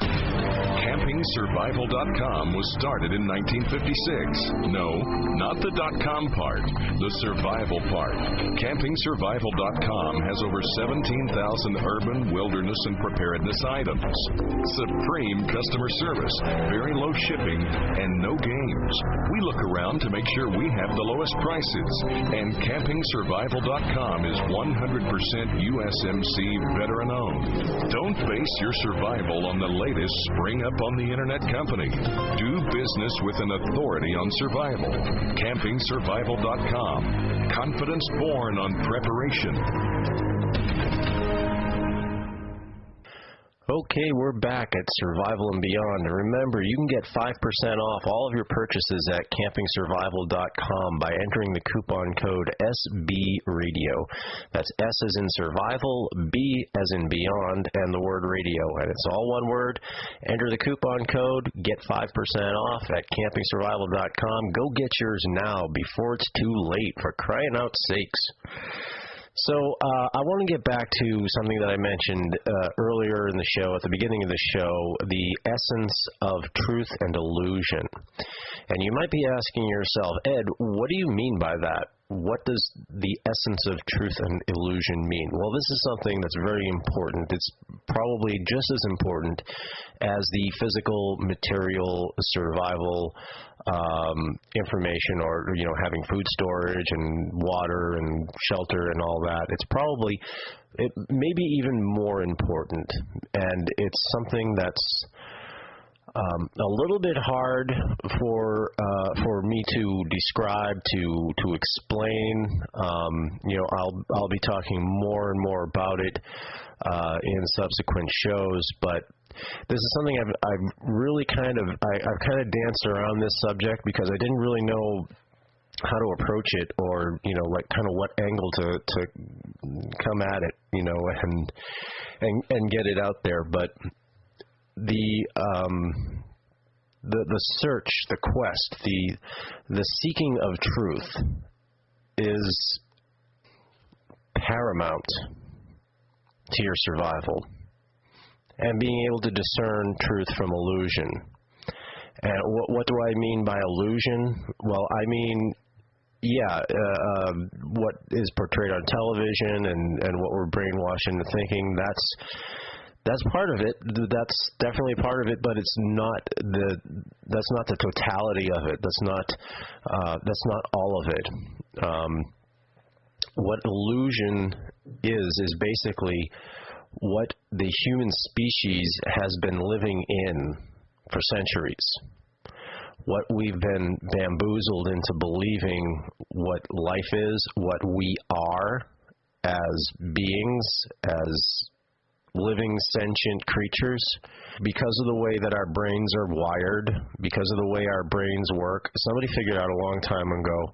CampingSurvival.com was started in 1956. No, not the .com part, the survival part. CampingSurvival.com has over 17,000 urban, wilderness, and preparedness items. Supreme customer service, very low shipping, and no games. We look around to make sure we have the lowest prices. And CampingSurvival.com is 100% USMC veteran-owned. Don't base your survival on the latest spring-up on the internet company. Do business with an authority on survival. CampingSurvival.com. Confidence born on preparation. Okay, we're back at Survival and Beyond. And remember, you can get 5% off all of your purchases at CampingSurvival.com by entering the coupon code SBRadio. That's S as in survival, B as in beyond, and the word radio. And it's all one word. Enter the coupon code, get 5% off at CampingSurvival.com. Go get yours now before it's too late, for crying out sakes. So I want to get back to something that I mentioned earlier in the show, at the beginning of the show, the essence of truth and illusion. And you might be asking yourself, Ed, what do you mean by that? What does the essence of truth and illusion mean? Well, this is something that's very important. It's probably just as important as the physical, material, survival information, or, you know, having food storage and water and shelter and all that. It's probably, it maybe even more important, and it's something that's a little bit hard for me to describe, to explain. You know, I'll be talking more and more about it in subsequent shows, but this is something I've really kind of danced around this subject because I didn't really know how to approach it, or, you know, like kind of what angle to come at it, and get it out there. But the search, the quest, the seeking of truth is paramount to your survival, and being able to discern truth from illusion. And what do I mean by illusion? Well, I mean, what is portrayed on television and what we're brainwashed into thinking, that's part of it. That's definitely part of it, but that's not the totality of it. That's not all of it. What illusion is basically what the human species has been living in for centuries. What we've been bamboozled into believing what life is, what we are as beings, as living sentient creatures, because of the way that our brains are wired, because of the way our brains work. Somebody figured out a long time ago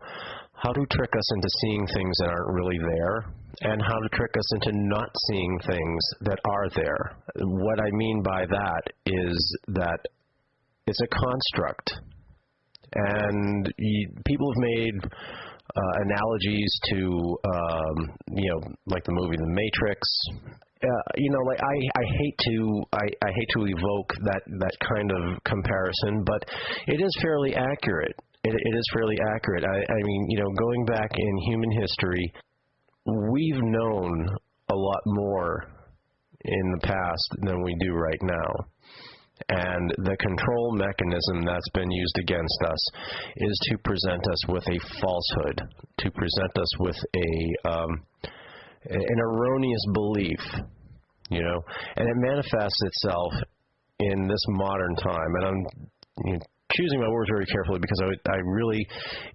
how to trick us into seeing things that aren't really there, and how to trick us into not seeing things that are there. What I mean by that is that it's a construct. And people have made analogies to, like the movie The Matrix. I hate to evoke that kind of comparison, but it is fairly accurate. It is fairly accurate. I mean, going back in human history, we've known a lot more in the past than we do right now. And the control mechanism that's been used against us is to present us with a falsehood, to present us with an erroneous belief, and it manifests itself in this modern time. And I'm choosing my words very carefully because I really,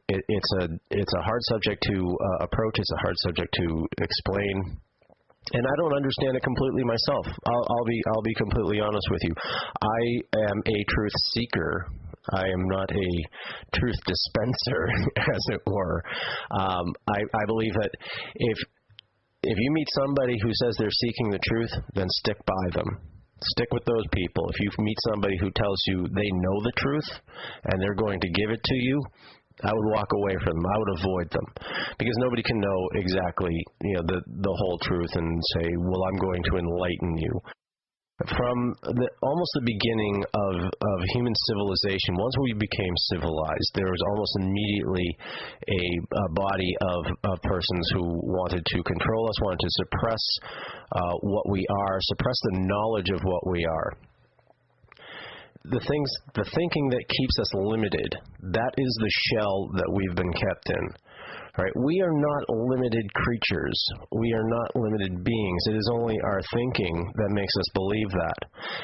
it's a hard subject to approach. It's a hard subject to explain. And I don't understand it completely myself. I'll be completely honest with you. I am a truth seeker. I am not a truth dispenser, as it were. I believe that if you meet somebody who says they're seeking the truth, then stick by them. Stick with those people. If you meet somebody who tells you they know the truth and they're going to give it to you, I would walk away from them. I would avoid them, because nobody can know exactly, the whole truth and say, well, I'm going to enlighten you. From almost the beginning of human civilization, once we became civilized, there was almost immediately a body of persons who wanted to control us, wanted to suppress what we are, suppress the knowledge of what we are. The thinking that keeps us limited, that is the shell that we've been kept in. Right? We are not limited creatures. We are not limited beings. It is only our thinking that makes us believe that.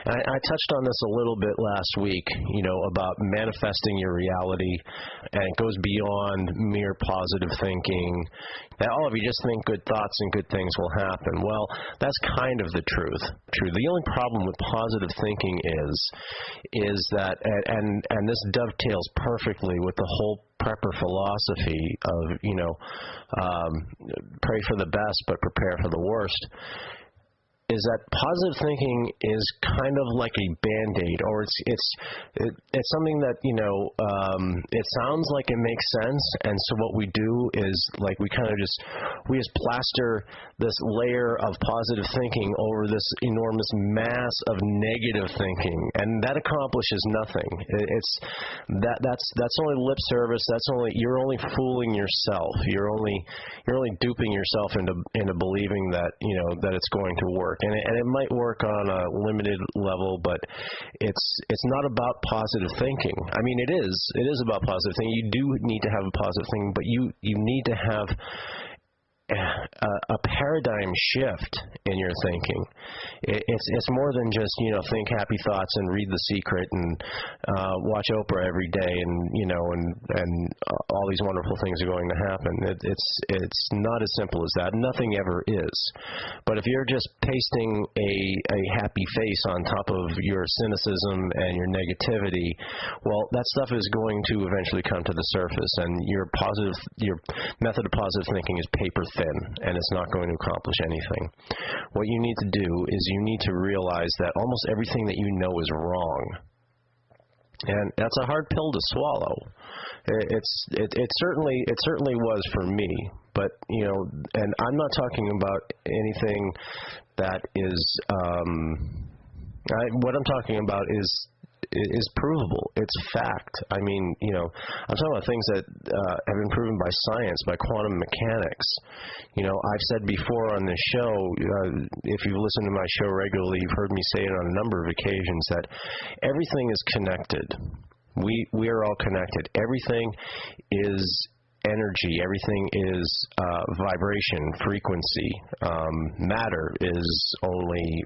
And I touched on this a little bit last week, about manifesting your reality, and it goes beyond mere positive thinking, that, if you just think good thoughts and good things will happen. Well, that's kind of the truth. The only problem with positive thinking is that, and this dovetails perfectly with the whole prepper philosophy of, pray for the best but prepare for the worst, is that positive thinking is kind of like a Band-Aid, or it's something that, it sounds like it makes sense, and so what we do is, like, we just plaster this layer of positive thinking over this enormous mass of negative thinking, and that accomplishes nothing. That's only lip service. You're only fooling yourself. You're only duping yourself into believing that, that it's going to work. And it might work on a limited level, but it's not about positive thinking. I mean, it is about positive thinking. You do need to have a positive thinking, but you need to have a paradigm shift in your thinking. It's more than just, think happy thoughts and read The Secret and watch Oprah every day and all these wonderful things are going to happen. It's not as simple as that. Nothing ever is. But if you're just pasting a happy face on top of your cynicism and your negativity, well, that stuff is going to eventually come to the surface, and your method of positive thinking is paper thin, and it's not going to accomplish anything. What you need to do is you need to realize that almost everything that you know is wrong. And that's a hard pill to swallow. It certainly was for me, but and I'm not talking about anything that is what I'm talking about is provable. It's fact. I mean, I'm talking about things that have been proven by science, by quantum mechanics. I've said before on this show, if you've listened to my show regularly, you've heard me say it on a number of occasions, that everything is connected. We are all connected. Everything is energy. Everything is vibration, frequency. Matter is only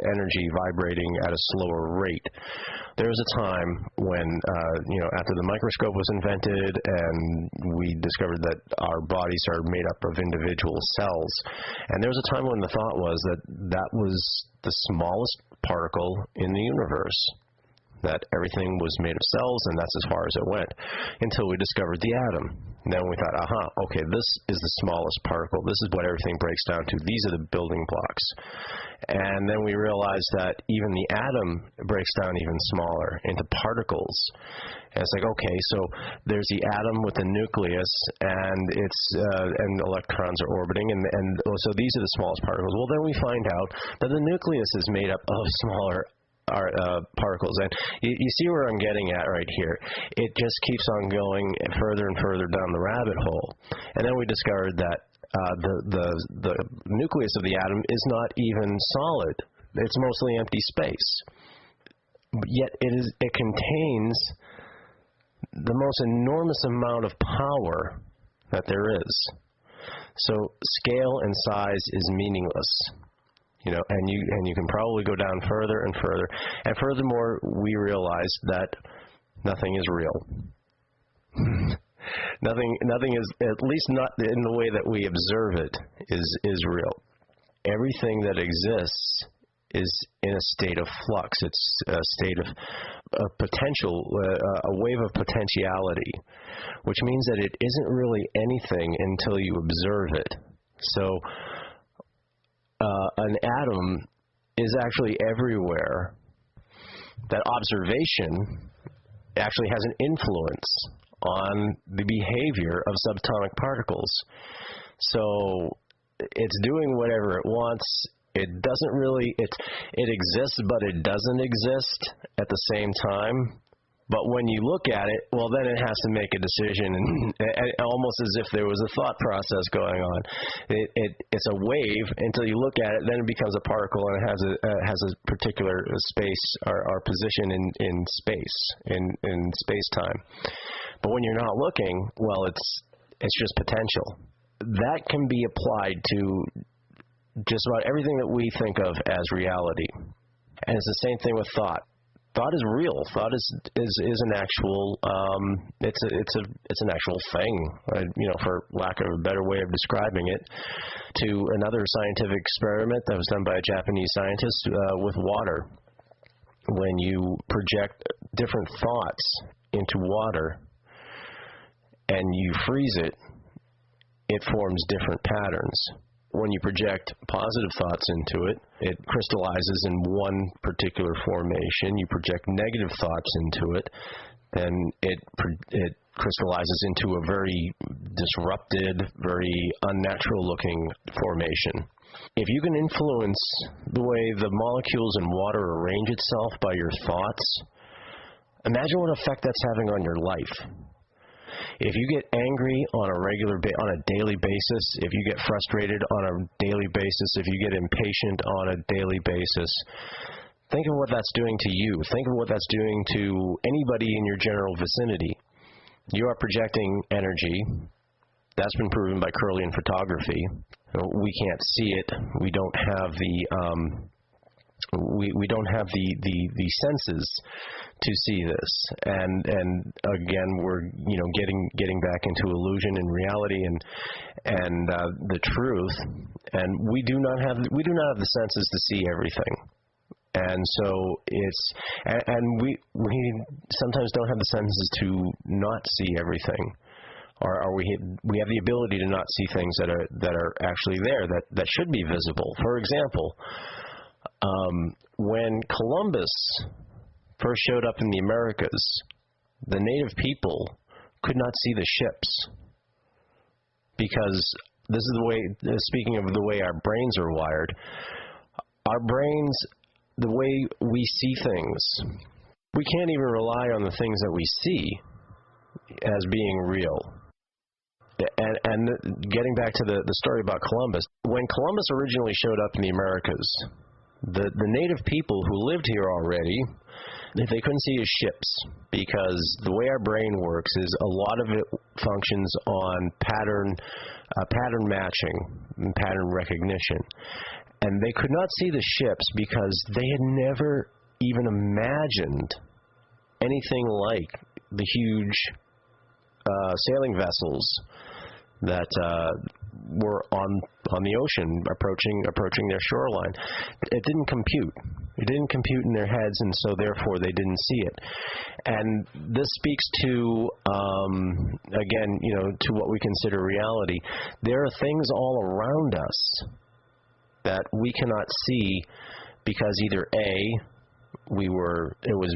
energy vibrating at a slower rate. There was a time when, after the microscope was invented and we discovered that our bodies are made up of individual cells, and there was a time when the thought was that was the smallest particle in the universe, that everything was made of cells, and that's as far as it went, until we discovered the atom. And then we thought, okay, this is the smallest particle. This is what everything breaks down to. These are the building blocks. And then we realized that even the atom breaks down even smaller into particles. And it's like, okay, so there's the atom with the nucleus, and and electrons are orbiting, and so these are the smallest particles. Well, then we find out that the nucleus is made up of smaller particles. And you see where I'm getting at right here. It just keeps on going further and further down the rabbit hole. And then we discovered that the nucleus of the atom is not even solid. It's mostly empty space. Yet it contains the most enormous amount of power that there is. So scale and size is meaningless. And you can probably go down further and further. And furthermore, we realize that nothing is real. Nothing is, at least not in the way that we observe it, is real. Everything that exists is in a state of flux. It's a state of potential, a wave of potentiality, which means that it isn't really anything until you observe it. So an atom is actually everywhere. That observation actually has an influence on the behavior of subatomic particles. So it's doing whatever it wants. It doesn't really, it exists, but it doesn't exist at the same time. But when you look at it, well, then it has to make a decision, and almost as if there was a thought process going on. It's a wave until you look at it, then it becomes a particle, and it has a particular space or position in space, in space-time. But when you're not looking, well, it's just potential. That can be applied to just about everything that we think of as reality. And it's the same thing with thought. Thought is real. Thought is an actual it's an actual thing. For lack of a better way of describing it, to another scientific experiment that was done by a Japanese scientist with water. When you project different thoughts into water and you freeze it, it forms different patterns. When you project positive thoughts into it, it crystallizes in one particular formation. You project negative thoughts into it, then it crystallizes into a very disrupted, very unnatural-looking formation. If you can influence the way the molecules in water arrange itself by your thoughts, imagine what effect that's having on your life. If you get angry on a daily basis, if you get frustrated on a daily basis, if you get impatient on a daily basis, think of what that's doing to you. Think of what that's doing to anybody in your general vicinity. You are projecting energy. That's been proven by Kirlian photography. We can't see it. We don't have we don't have the senses to see this, and again we're getting back into illusion and reality and the truth, and we do not have the senses to see everything, and so we sometimes don't have the senses to not see everything. or we have the ability to not see things that are actually there that should be visible. For example, when Columbus first showed up in the Americas, the native people could not see the ships because this is the way, speaking of the way our brains are wired, our brains, the way we see things, we can't even rely on the things that we see as being real. And getting back to the story about Columbus, when Columbus originally showed up in the Americas, the native people who lived here already, they couldn't see his ships because the way our brain works is a lot of it functions on pattern matching and pattern recognition. And they could not see the ships because they had never even imagined anything like the huge sailing vessels that were on the ocean approaching their shoreline. It didn't compute. It didn't compute in their heads, and so therefore they didn't see it. And this speaks to, again, to what we consider reality. There are things all around us that we cannot see because either it was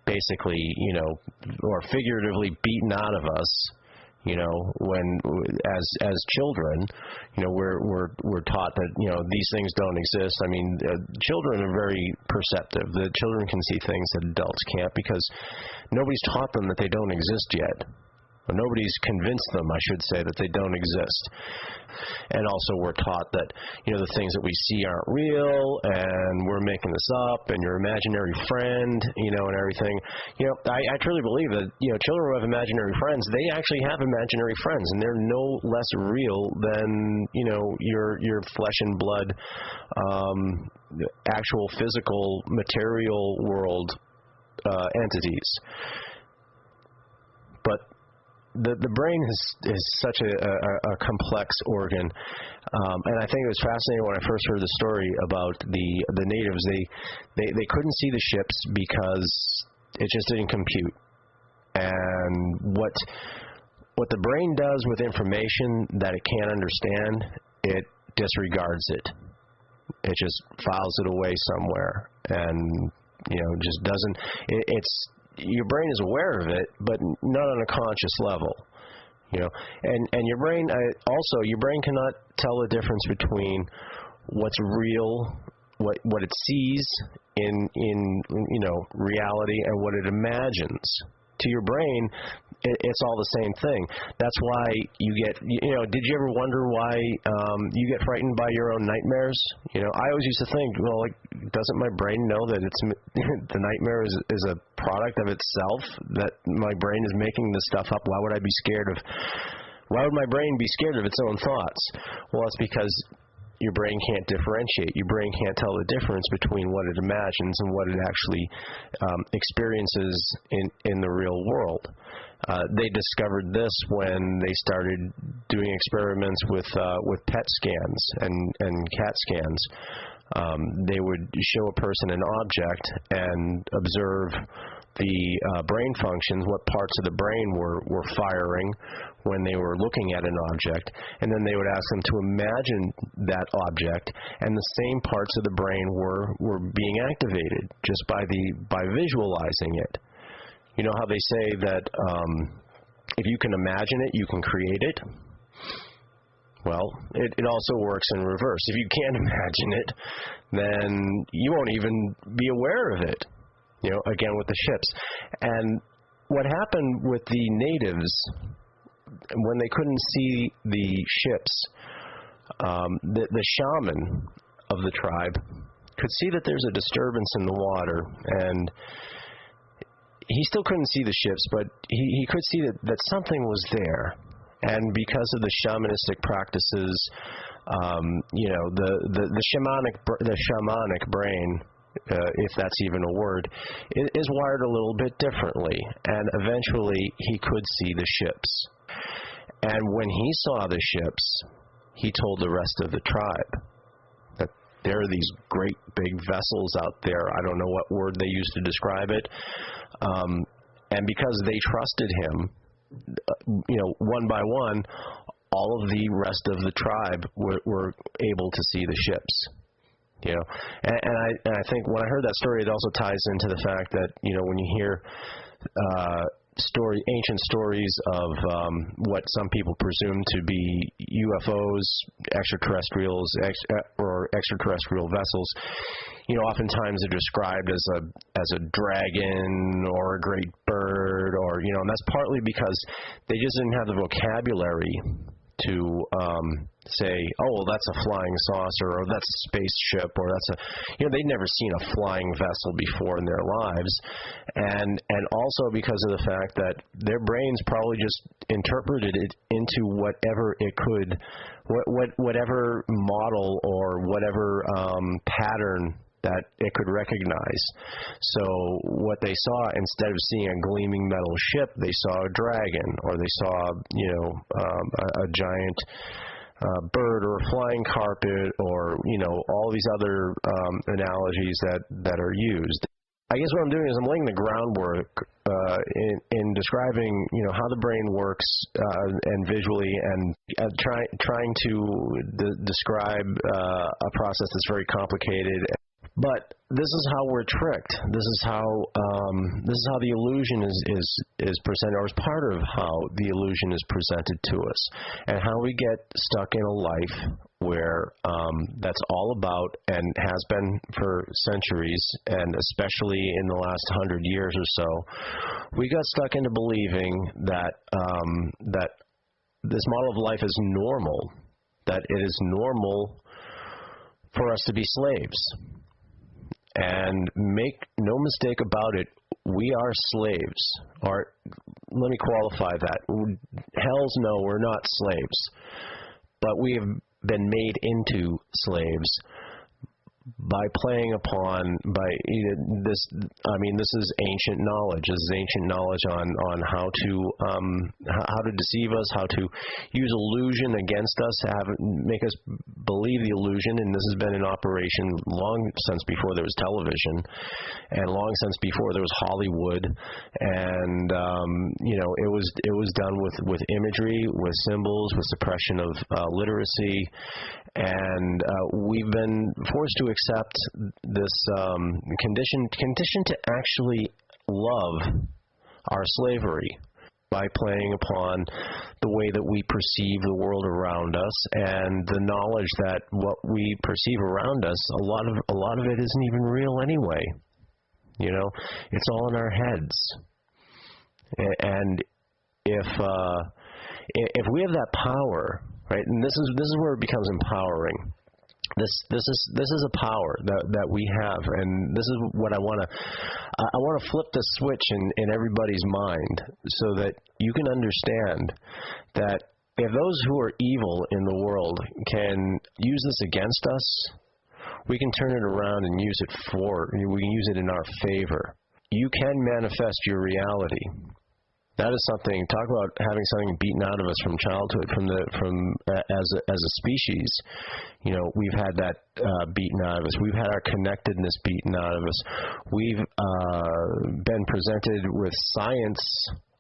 basically, or figuratively beaten out of us, when as children, we're taught that, these things don't exist. I mean, children are very perceptive. The children can see things that adults can't because nobody's taught them that they don't exist yet. Or nobody's convinced them, I should say, that they don't exist. And also we're taught that, the things that we see aren't real, and we're making this up, and your imaginary friend, and everything. I truly believe that, children who have imaginary friends, they actually have imaginary friends, and they're no less real than, your flesh and blood, actual physical, material world entities. But the brain is such a complex organ, and I think it was fascinating when I first heard the story about the natives. They couldn't see the ships because it just didn't compute. And what the brain does with information that it can't understand, it disregards it. It just files it away somewhere, and just doesn't. Your brain is aware of it, but not on a conscious level, and your brain your brain cannot tell the difference between what's real, what it sees in reality, and what it imagines. To your brain, it's all the same thing. That's why you get, did you ever wonder why you get frightened by your own nightmares? I always used to think, well, doesn't my brain know that it's the nightmare is a product of itself, that my brain is making this stuff up? Why would my brain be scared of its own thoughts? Well, it's because your brain can't differentiate. Your brain can't tell the difference between what it imagines and what it actually experiences in the real world. They discovered this when they started doing experiments with PET scans and CAT scans. They would show a person an object and observe the brain functions, what parts of the brain were firing when they were looking at an object, and then they would ask them to imagine that object, and the same parts of the brain were being activated just by visualizing it. You know how they say that if you can imagine it, you can create it? Well, it also works in reverse. If you can't imagine it, then you won't even be aware of it, again with the ships. And what happened with the natives, when they couldn't see the ships, the shaman of the tribe could see that there's a disturbance in the water, and he still couldn't see the ships, but he could see that something was there. And because of the shamanistic practices, the shamanic brain, if that's even a word, is wired a little bit differently. And eventually, he could see the ships. And when he saw the ships, he told the rest of the tribe that there are these great big vessels out there. I don't know what word they used to describe it. And because they trusted him, one by one, all of the rest of the tribe were able to see the ships. And I think when I heard that story, it also ties into the fact that, when you hear ancient stories of what some people presume to be UFOs, extraterrestrials, or extraterrestrial vessels, oftentimes they're described as a dragon or a great bird, or and that's partly because they just didn't have the vocabulary to say, oh, well, that's a flying saucer, or that's a spaceship, or that's they'd never seen a flying vessel before in their lives, and also because of the fact that their brains probably just interpreted it into whatever it could, whatever model or whatever pattern that it could recognize. So what they saw, instead of seeing a gleaming metal ship, they saw a dragon, or they saw, a giant bird, or a flying carpet, or, all these other analogies that are used. I guess what I'm doing is I'm laying the groundwork in describing, how the brain works and visually, and trying to describe a process that's very complicated. But this is how we're tricked. This is how the illusion is presented, or is part of how the illusion is presented to us, and how we get stuck in a life where that's all about, and has been for centuries, and especially in the last 100 years or so, we got stuck into believing that that this model of life is normal, that it is normal for us to be slaves. And make no mistake about it, we are slaves. Or let me qualify that. Hells no, we're not slaves. But we have been made into slaves by playing upon, this is ancient knowledge. This is ancient knowledge on how to deceive us, how to use illusion against us, make us believe the illusion. And this has been in operation long since before there was television, and long since before there was Hollywood. And it was done with imagery, with symbols, with suppression of literacy, and we've been forced to accept this condition to actually love our slavery by playing upon the way that we perceive the world around us, and the knowledge that what we perceive around us, a lot of it isn't even real anyway. It's all in our heads. And if we have that power, right, and this is where it becomes empowering. This is a power that we have, and this is what I want to flip the switch in everybody's mind, so that you can understand that if those who are evil in the world can use this against us, we can turn it around and use it in our favor. You can manifest your reality. That is something. Talk about having something beaten out of us from childhood, as a species. We've had that beaten out of us. We've had our connectedness beaten out of us. We've been presented with science.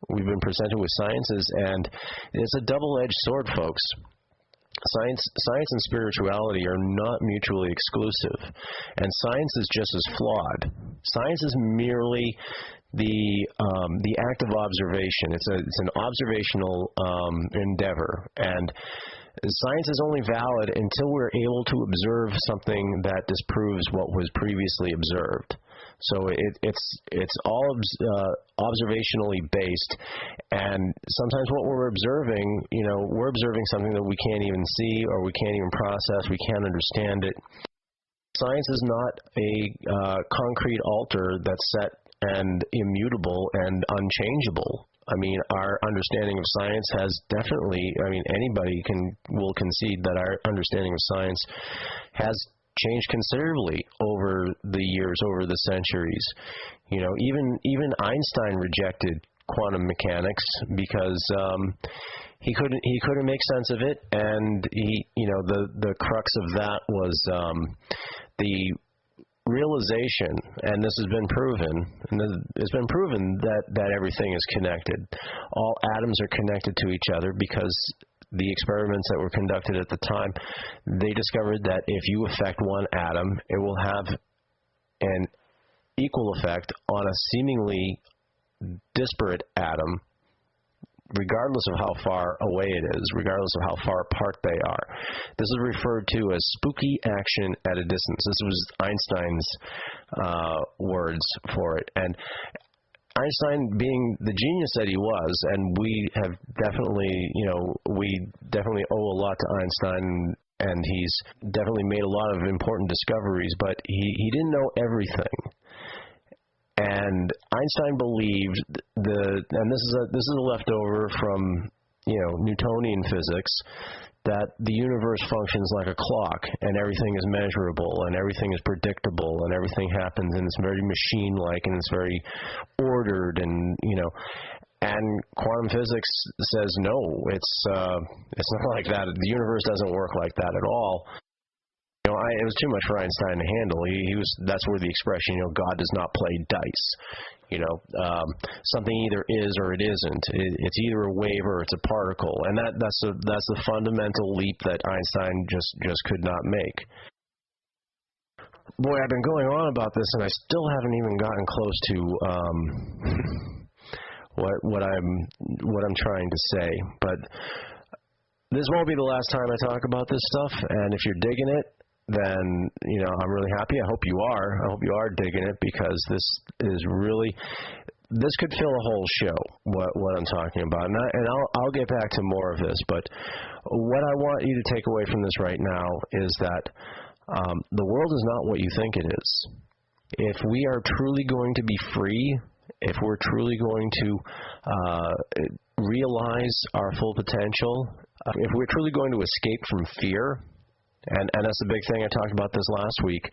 We've been presented with sciences, and it's a double-edged sword, folks. Science and spirituality are not mutually exclusive, and science is just as flawed. Science is merely the act of observation. It's an observational endeavor, and science is only valid until we're able to observe something that disproves what was previously observed. So it's all observationally based, and sometimes what we're observing, we're observing something that we can't even see, or we can't even process, we can't understand it. Science is not a concrete altar that's set and immutable and unchangeable. I mean, our understanding of science has definitely, anybody will concede that our understanding of science has changed considerably over the years, over the centuries. Even Einstein rejected quantum mechanics because he couldn't make sense of it, and the crux of that was the realization, and this has been proven, it's been proven that everything is connected. All atoms are connected to each other because the experiments that were conducted at the time, they discovered that if you affect one atom, it will have an equal effect on a seemingly disparate atom, regardless of how far away it is, regardless of how far apart they are. This is referred to as spooky action at a distance. This was Einstein's words for it. And Einstein, being the genius that he was, and we have definitely, we definitely owe a lot to Einstein, and he's definitely made a lot of important discoveries, but he didn't know everything. And Einstein believed and this is a leftover from Newtonian physics, that the universe functions like a clock, and everything is measurable, and everything is predictable, and everything happens, and it's very machine-like, and it's very ordered, and and quantum physics says no, it's not like that. The universe doesn't work like that at all. It was too much for Einstein to handle. That's where the expression, God does not play dice. Something either is or it isn't. It's either a wave or it's a particle, and that's the fundamental leap that Einstein just could not make. Boy, I've been going on about this, and I still haven't even gotten close to what I'm trying to say. But this won't be the last time I talk about this stuff, and if you're digging it, then, I'm really happy. I hope you are. I hope you are digging it, because this could fill a whole show, what I'm talking about. And I'll get back to more of this, but what I want you to take away from this right now is that the world is not what you think it is. If we are truly going to be free, if we're truly going to realize our full potential, if we're truly going to escape from fear, and that's the big thing. I talked about this last week.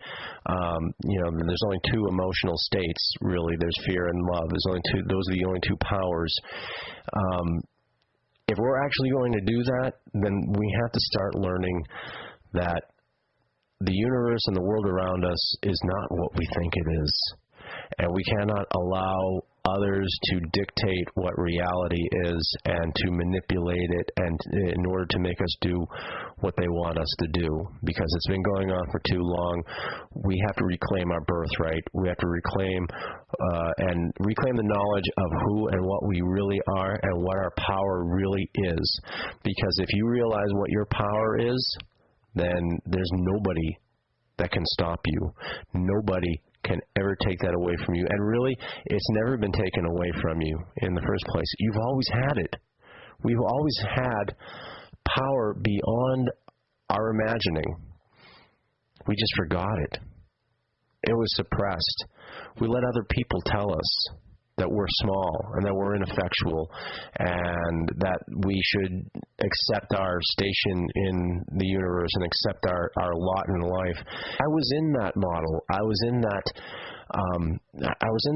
There's only two emotional states, really. There's fear and love. Those are the only two powers. If we're actually going to do that, then we have to start learning that the universe and the world around us is not what we think it is. And we cannot allow others to dictate what reality is and to manipulate it, and in order to make us do what they want us to do, because it's been going on for too long. We have to reclaim our birthright. We have to reclaim the knowledge of who and what we really are and what our power really is. Because if you realize what your power is, then there's nobody that can stop you. Nobody can ever take that away from you. And really, it's never been taken away from you in the first place. You've always had it. We've always had power beyond our imagining. We just forgot it. It was suppressed. We let other people tell us that we're small and that we're ineffectual and that we should accept our station in the universe and accept our lot in life. I was in that model. I was in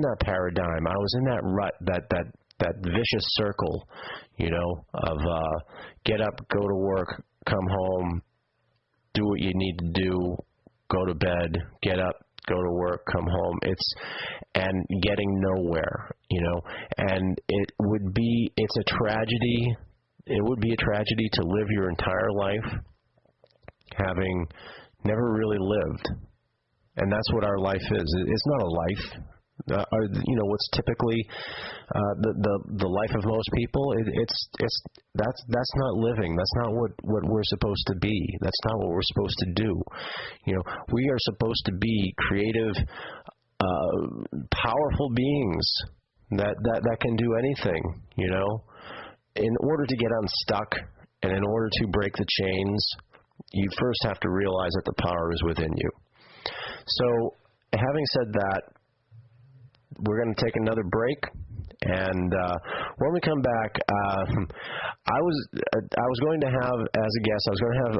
that paradigm. I was in that rut, that vicious circle, of get up, go to work, come home, do what you need to do, go to bed, get up, go to work, come home. And getting nowhere, and it's a tragedy. It would be a tragedy to live your entire life having never really lived. And that's what our life is. It's not a life. What's typically the life of most people, that's not living. That's not what we're supposed to be. That's not what we're supposed to do. We are supposed to be creative, powerful beings that can do anything. In order to get unstuck and in order to break the chains, you first have to realize that the power is within you. So, having said that, we're going to take another break, and when we come back, I was going to have as a guest, I was going to have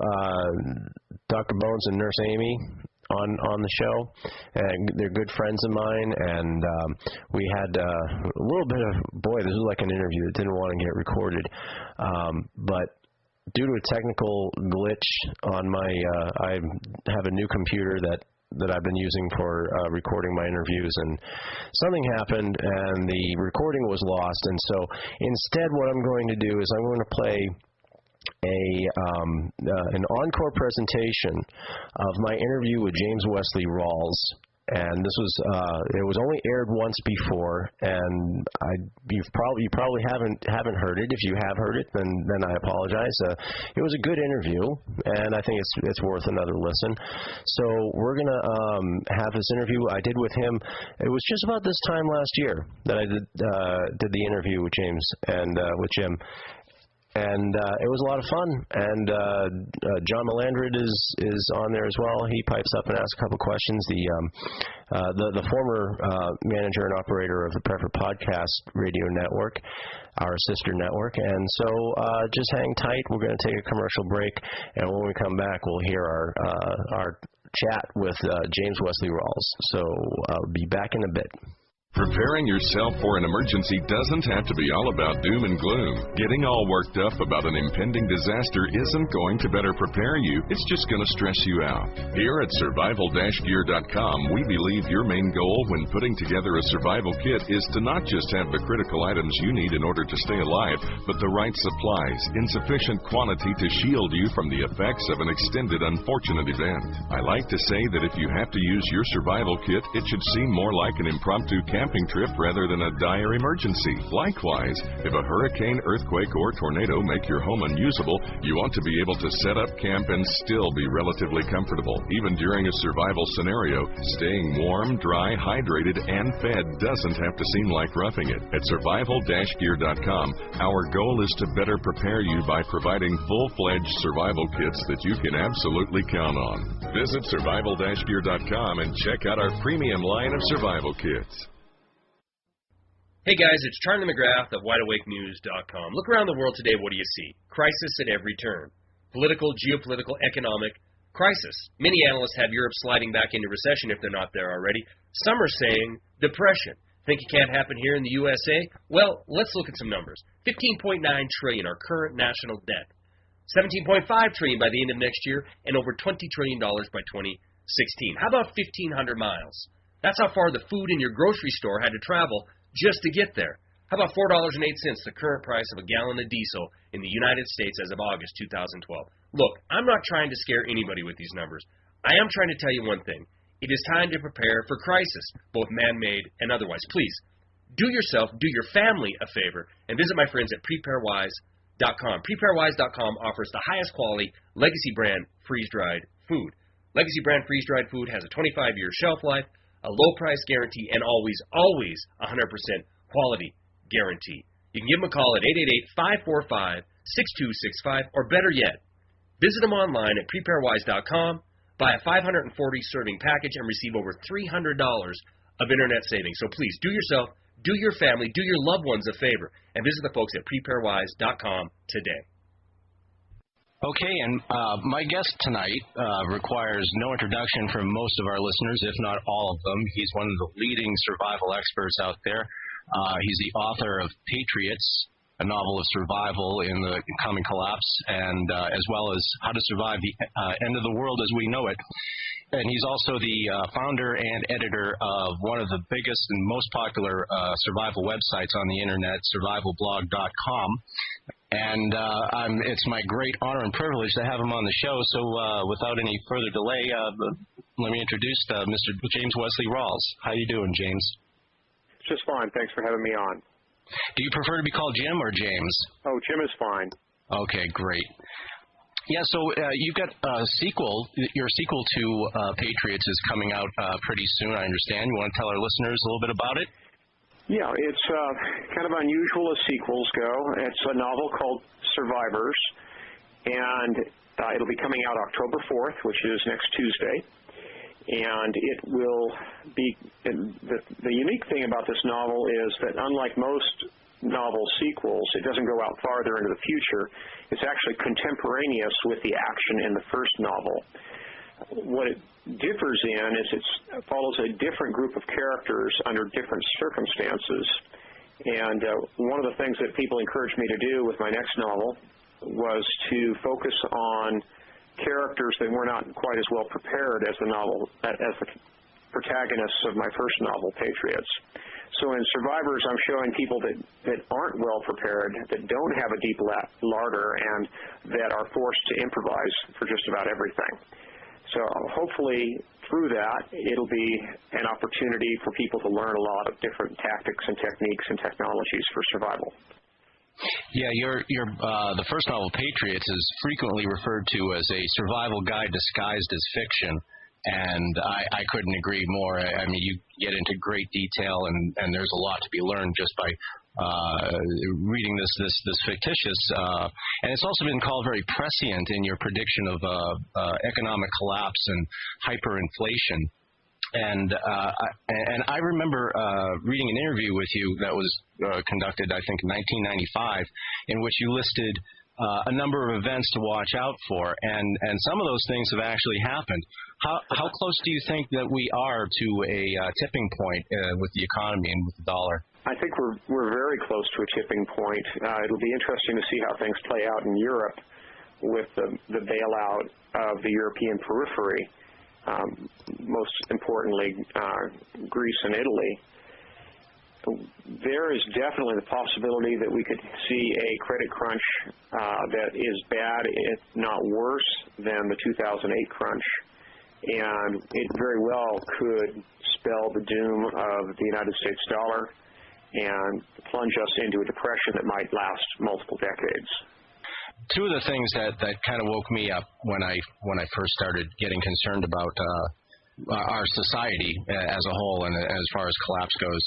Dr. Bones and Nurse Amy on the show, and they're good friends of mine, and we had a little bit of, boy, this was like an interview that didn't want to get recorded, but due to a technical glitch on my, I have a new computer that that I've been using for recording my interviews, and something happened, and the recording was lost. And so instead, what I'm going to do is I'm going to play an encore presentation of my interview with James Wesley Rawles. And this was it was only aired once before, and you probably haven't heard it. If you have heard it, then I apologize. It was a good interview, and I think it's worth another listen. So we're gonna have this interview I did with him. It was just about this time last year that I did the interview with James and with Jim. And it was a lot of fun, and John Melandrid is on there as well. He pipes up and asks a couple questions. The former manager and operator of the Prepper Podcast Radio Network, our sister network. And so just hang tight. We're going to take a commercial break, and when we come back, we'll hear our chat with James Wesley Rawles. So I'll be back in a bit. Preparing yourself for an emergency doesn't have to be all about doom and gloom. Getting all worked up about an impending disaster isn't going to better prepare you. It's just going to stress you out. Here at survival-gear.com, we believe your main goal when putting together a survival kit is to not just have the critical items you need in order to stay alive, but the right supplies in sufficient quantity to shield you from the effects of an extended unfortunate event. I like to say that if you have to use your survival kit, it should seem more like an impromptu camping trip rather than a dire emergency. Likewise, if a hurricane, earthquake, or tornado make your home unusable, you want to be able to set up camp and still be relatively comfortable. Even during a survival scenario, staying warm, dry, hydrated, and fed doesn't have to seem like roughing it. At survival-gear.com, our goal is to better prepare you by providing full-fledged survival kits that you can absolutely count on. Visit survival-gear.com and check out our premium line of survival kits. Hey guys, it's Charlie McGrath of WideAwakeNews.com. Look around the world today, what do you see? Crisis at every turn. Political, geopolitical, economic crisis. Many analysts have Europe sliding back into recession if they're not there already. Some are saying depression. Think it can't happen here in the USA? Well, let's look at some numbers. $15.9 trillion, our current national debt. $17.5 trillion by the end of next year, and over $20 trillion by 2016. How about 1,500 miles? That's how far the food in your grocery store had to travel just to get there. How about $4.08, the current price of a gallon of diesel in the United States as of August 2012? Look, I'm not trying to scare anybody with these numbers. I am trying to tell you one thing. It is time to prepare for crisis, both man-made and otherwise. Please, do yourself, do your family a favor, and visit my friends at PrepareWise.com. PrepareWise.com offers the highest quality legacy brand freeze-dried food. Legacy brand freeze-dried food has a 25-year shelf life, a low price guarantee, and always 100% quality guarantee. You can give them a call at 888-545-6265, or better yet, visit them online at preparewise.com, buy a 540 serving package, and receive over $300 of internet savings. So please, do yourself, do your family, do your loved ones a favor, and visit the folks at preparewise.com today. Okay, and my guest tonight requires no introduction from most of our listeners, if not all of them. He's one of the leading survival experts out there. He's the author of Patriots, a novel of survival in the coming collapse, and as well as How to Survive the End of the World as We Know It. And he's also the founder and editor of one of the biggest and most popular survival websites on the internet, survivalblog.com. And it's my great honor and privilege to have him on the show. So without any further delay, let me introduce Mr. James Wesley Rawles. How you doing, James? Just fine. Thanks for having me on. Do you prefer to be called Jim or James? Oh, Jim is fine. Okay, great. Yeah, so you've got a sequel. Your sequel to Patriots is coming out pretty soon, I understand. You want to tell our listeners a little bit about it? Yeah, it's kind of unusual as sequels go. It's a novel called Survivors, and it'll be coming out October 4th, which is next Tuesday. And it will be the unique thing about this novel is that unlike most novel sequels, it doesn't go out farther into the future. It's actually contemporaneous with the action in the first novel. What it differs in is it follows a different group of characters under different circumstances. And one of the things that people encouraged me to do with my next novel was to focus on characters that were not quite as well prepared as the protagonists of my first novel, Patriots. So in Survivors, I'm showing people that aren't well prepared, that don't have a deep larder, and that are forced to improvise for just about everything. So hopefully through that, it'll be an opportunity for people to learn a lot of different tactics and techniques and technologies for survival. Yeah, the first novel, Patriots, is frequently referred to as a survival guide disguised as fiction, and I couldn't agree more. I mean, you get into great detail, and there's a lot to be learned just by reading this fictitious, and it's also been called very prescient in your prediction of economic collapse and hyperinflation. And I remember reading an interview with you that was conducted, I think, in 1995, in which you listed a number of events to watch out for, and some of those things have actually happened. How close do you think that we are to a tipping point with the economy and with the dollar? I think we're very close to a tipping point. It'll be interesting to see how things play out in Europe with the bailout of the European periphery. Most importantly, Greece and Italy. There is definitely the possibility that we could see a credit crunch that is bad, if not worse, than the 2008 crunch. And it very well could spell the doom of the United States dollar and plunge us into a depression that might last multiple decades. Two of the things that kind of woke me up when I first started getting concerned about our society as a whole, and as far as collapse goes,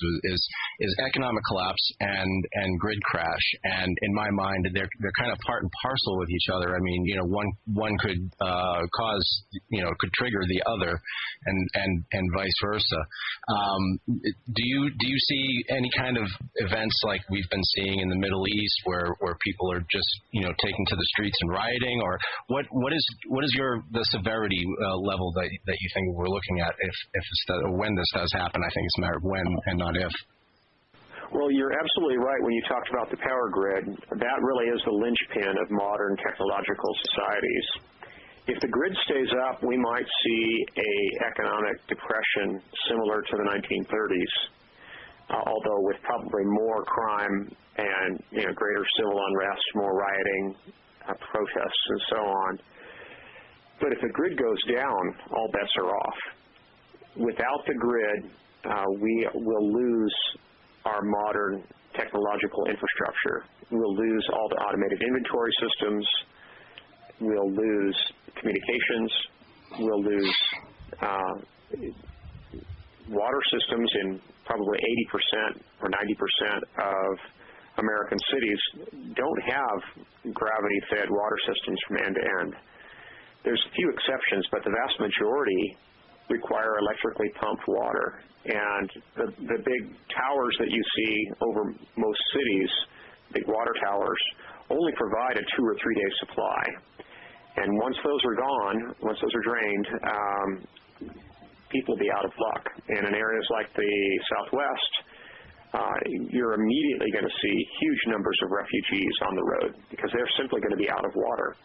is economic collapse and grid crash. And in my mind, they're kind of part and parcel with each other. I mean, one could could trigger the other, and vice versa. Do you see any kind of events like we've been seeing in the Middle East, where people are just taking to the streets and rioting, or what is the severity level that you think we're looking at when this does happen? I think it's a matter of when and not if. Well, you're absolutely right when you talked about the power grid. That really is the linchpin of modern technological societies. If the grid stays up, we might see an economic depression similar to the 1930s, although with probably more crime and greater civil unrest, more rioting, protests, and so on. But if the grid goes down, all bets are off. Without the grid, we will lose our modern technological infrastructure. We'll lose all the automated inventory systems. We'll lose communications. We'll lose water systems in probably 80% or 90% of American cities don't have gravity-fed water systems from end to end. There's a few exceptions, but the vast majority require electrically pumped water. And the big towers that you see over most cities, big water towers, only provide a 2 or 3 day supply. And once those are gone, once those are drained, people will be out of luck. And in areas like the Southwest, you're immediately going to see huge numbers of refugees on the road because they're simply going to be out of water.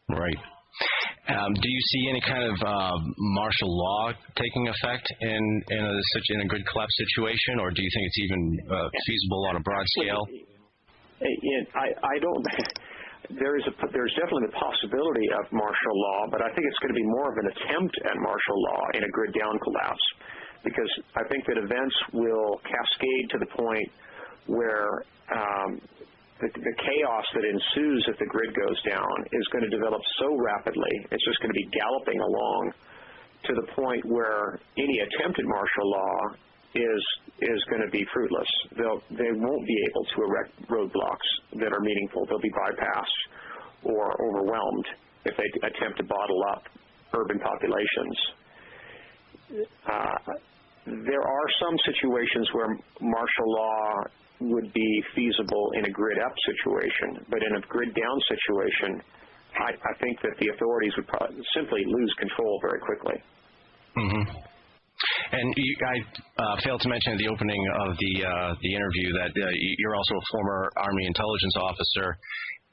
Right. Do you see any kind of martial law taking effect in a grid collapse situation, or do you think it's even feasible on a broad scale? I don't. There's definitely the possibility of martial law, but I think it's going to be more of an attempt at martial law in a grid down collapse, because I think that events will cascade to the point where the chaos that ensues if the grid goes down is going to develop so rapidly, it's just going to be galloping along to the point where any attempt at martial law is going to be fruitless. They won't be able to erect roadblocks that are meaningful. They'll be bypassed or overwhelmed if they attempt to bottle up urban populations. There are some situations where martial law would be feasible in a grid-up situation, but in a grid-down situation, I think that the authorities would probably simply lose control very quickly. Mm-hmm. And I failed to mention at the opening of the interview that you're also a former Army intelligence officer,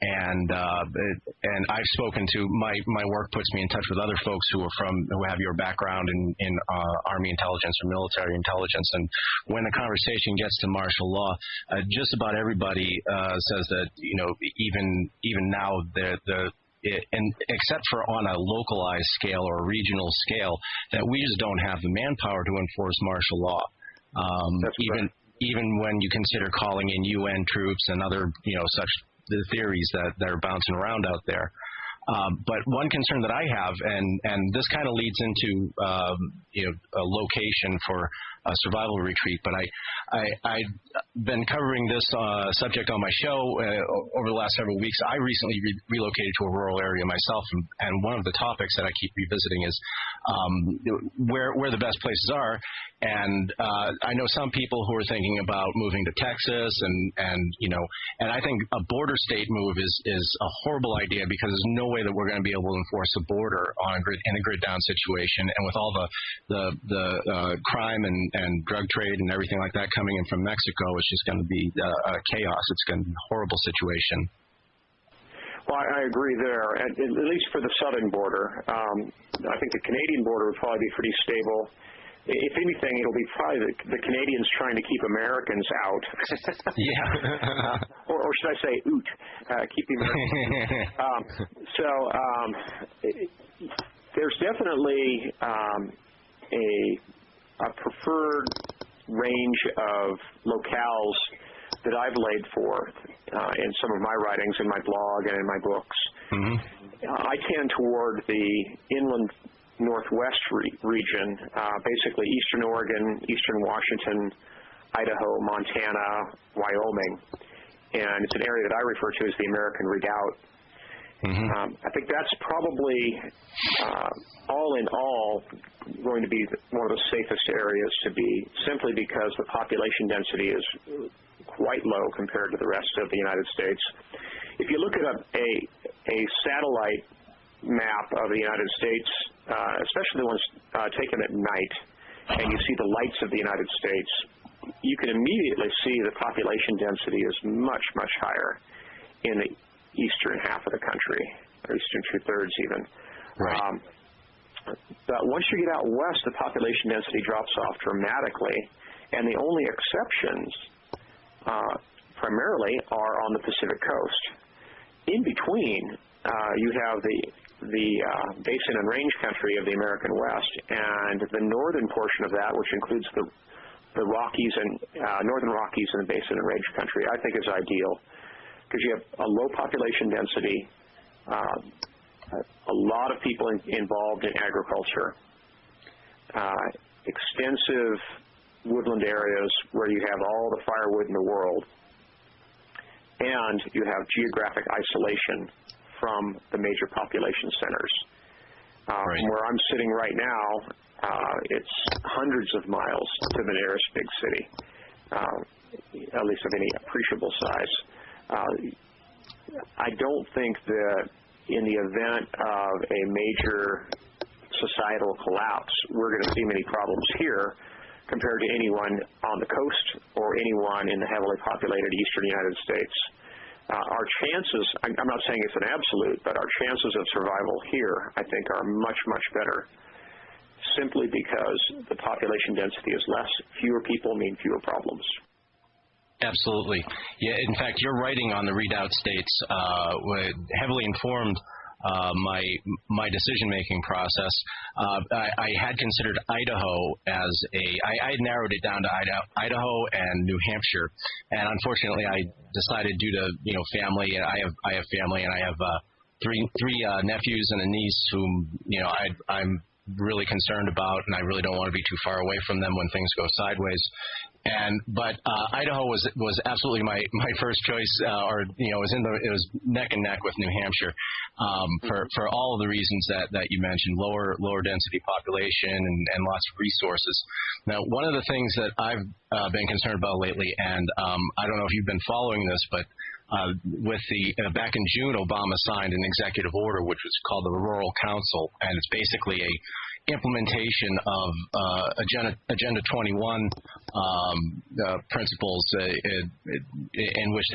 And I've spoken to my work puts me in touch with other folks who have your background in Army intelligence or military intelligence. And when the conversation gets to martial law, just about everybody says that even now except for on a localized scale or a regional scale, that we just don't have the manpower to enforce martial law. Even when you consider calling in UN troops and other such the theories that are bouncing around out there. But one concern that I have, and this kind of leads into a location for a survival retreat, but I've been covering this subject on my show over the last several weeks. I recently relocated to a rural area myself, and one of the topics that I keep revisiting is where the best places are. And I know some people who are thinking about moving to Texas, and I think a border state move is a horrible idea, because there's no way that we're going to be able to enforce the border in a grid down situation, and with all the crime and drug trade and everything like that coming in from Mexico, it's just going to be chaos. It's going to be a horrible situation. Well, I agree there, at least for the southern border. I think the Canadian border would probably be pretty stable. If anything, it'll be probably the Canadians trying to keep Americans out. Yeah. Or should I say, oot, keep the Americans out. There's definitely a preferred range of locales that I've laid forth in some of my writings, in my blog, and in my books. Mm-hmm. I tend toward the inland northwest region, basically eastern Oregon, eastern Washington, Idaho, Montana, Wyoming, and it's an area that I refer to as the American Redoubt. Mm-hmm. I think that's probably, all in all, going to be one of the safest areas to be, simply because the population density is quite low compared to the rest of the United States. If you look at a satellite map of the United States, especially the ones taken at night, and you see the lights of the United States, you can immediately see the population density is much, much higher in the eastern half of the country, or eastern two-thirds even. Right. But once you get out west, the population density drops off dramatically, and the only exceptions primarily are on the Pacific coast. In between, you have the basin and range country of the American West, and the northern portion of that, which includes the Rockies and northern Rockies and the basin and range country, I think is ideal, because you have a low population density, a lot of people involved in agriculture, extensive woodland areas where you have all the firewood in the world, and you have geographic isolation from the major population centers. Right. From where I'm sitting right now, it's hundreds of miles to the nearest big city, at least of any appreciable size. I don't think that in the event of a major societal collapse, we're going to see many problems here compared to anyone on the coast or anyone in the heavily populated eastern United States. Our chances, I'm not saying it's an absolute, but our chances of survival here, I think, are much, much better, simply because the population density is less. Fewer people mean fewer problems. Absolutely. Yeah. In fact, your writing on the Redoubt States heavily informed my decision-making process. I had considered Idaho as I had narrowed it down to Idaho and New Hampshire, and unfortunately, I decided due to family. I have family, and I have three nephews and a niece whom I'm really concerned about, and I really don't want to be too far away from them when things go sideways. But Idaho was absolutely my first choice, it was neck and neck with New Hampshire, for all of the reasons that you mentioned, lower density population and lots of resources. Now, one of the things that I've been concerned about lately, and I don't know if you've been following this, but with back in June, Obama signed an executive order which was called the Rural Council, and it's basically implementation of Agenda 21 principles, in which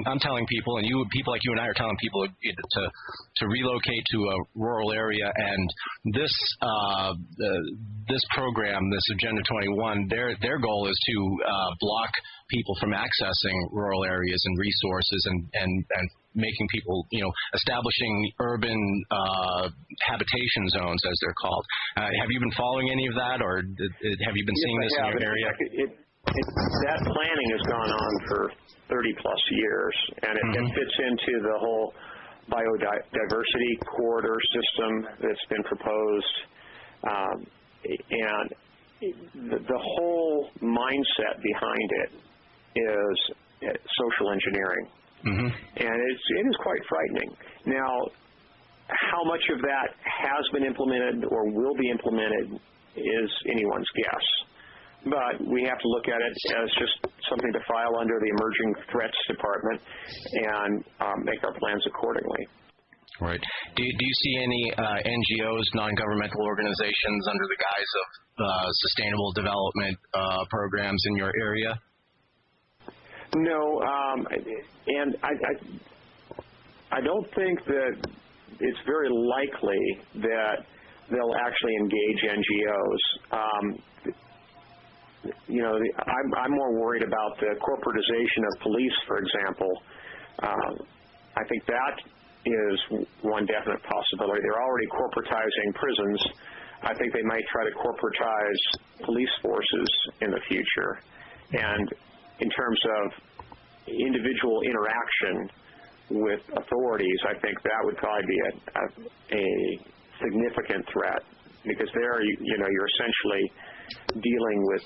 I'm telling people, and people like you and I are telling people to relocate to a rural area, and this program, this Agenda 21, their goal is to block people from accessing rural areas and resources, and making people, establishing urban habitation zones, as they're called. Have you been following any of that, or have you been seeing this in your area? That planning has gone on for 30-plus years, and it fits into the whole biodiversity corridor system that's been proposed. And the whole mindset behind it is social engineering. And it is quite frightening. Now, how much of that has been implemented or will be implemented is anyone's guess. But we have to look at it as just something to file under the Emerging Threats Department and make our plans accordingly. Right. Do you see any NGOs, non-governmental organizations, under the guise of sustainable development programs in your area? No, and I don't think that it's very likely that they'll actually engage NGOs. I'm more worried about the corporatization of police, for example. I think that is one definite possibility. They're already corporatizing prisons. I think they might try to corporatize police forces in the future. And in terms of individual interaction with authorities, I think that would probably be a significant threat, because there, you're essentially dealing with,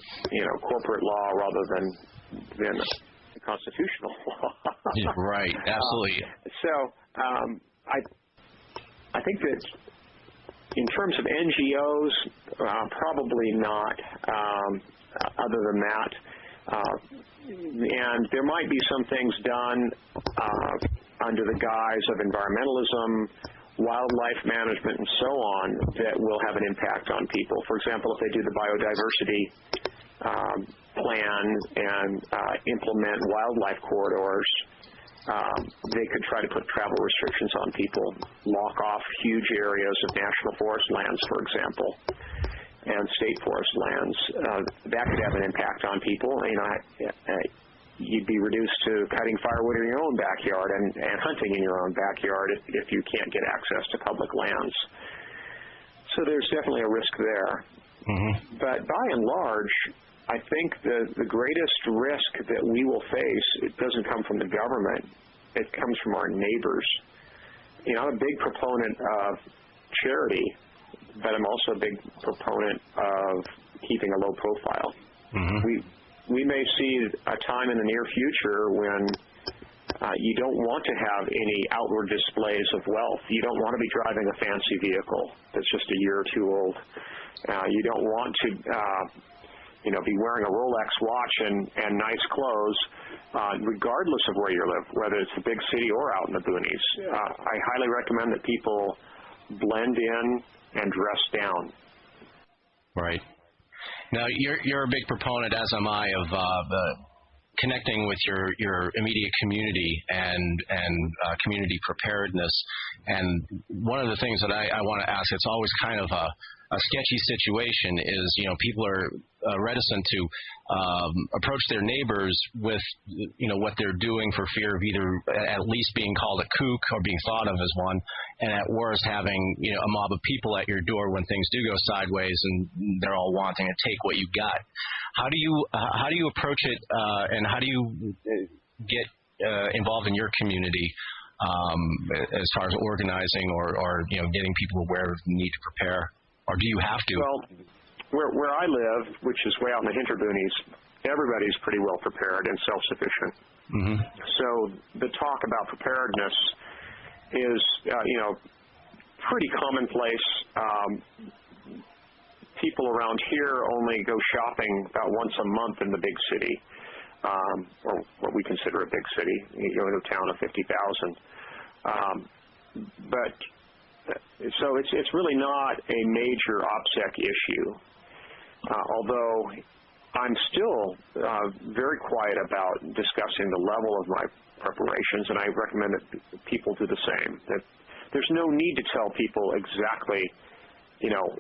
corporate law rather than constitutional law. Right, absolutely. So I think that in terms of NGOs, probably not. Other than that. And there might be some things done under the guise of environmentalism, wildlife management, and so on that will have an impact on people. For example, if they do the biodiversity plan and implement wildlife corridors, they could try to put travel restrictions on people, lock off huge areas of national forest lands, for example, and state forest lands. That could have an impact on people. You'd be reduced to cutting firewood in your own backyard and hunting in your own backyard if you can't get access to public lands. So there's definitely a risk there. But by and large, I think the greatest risk that we will face, it doesn't come from the government. It comes from our neighbors. I'm a big proponent of charity, but I'm also a big proponent of keeping a low profile. We may see a time in the near future when you don't want to have any outward displays of wealth. You don't want to be driving a fancy vehicle that's just a year or two old. You don't want to be wearing a Rolex watch and nice clothes, regardless of where you live, whether it's the big city or out in the boonies. I highly recommend that people blend in and dress down. Right. Now, you're a big proponent, as am I, of connecting with your immediate community and community preparedness. And one of the things that I want to ask, it's always kind of a sketchy situation, is people are reticent to approach their neighbors with what they're doing, for fear of either at least being called a kook or being thought of as one, and at worst having a mob of people at your door when things do go sideways and they're all wanting to take what you got. How do you approach it, and how do you get involved in your community as far as organizing or getting people aware of the need to prepare? Or do you have to? Well, where I live, which is way out in the Hinterboonies, everybody's pretty well prepared and self-sufficient. So the talk about preparedness is, pretty commonplace. People around here only go shopping about once a month in the big city, or what we consider a big city, in a town of 50,000. But So it's really not a major OPSEC issue, although I'm still very quiet about discussing the level of my preparations, and I recommend that people do the same. That there's no need to tell people exactly,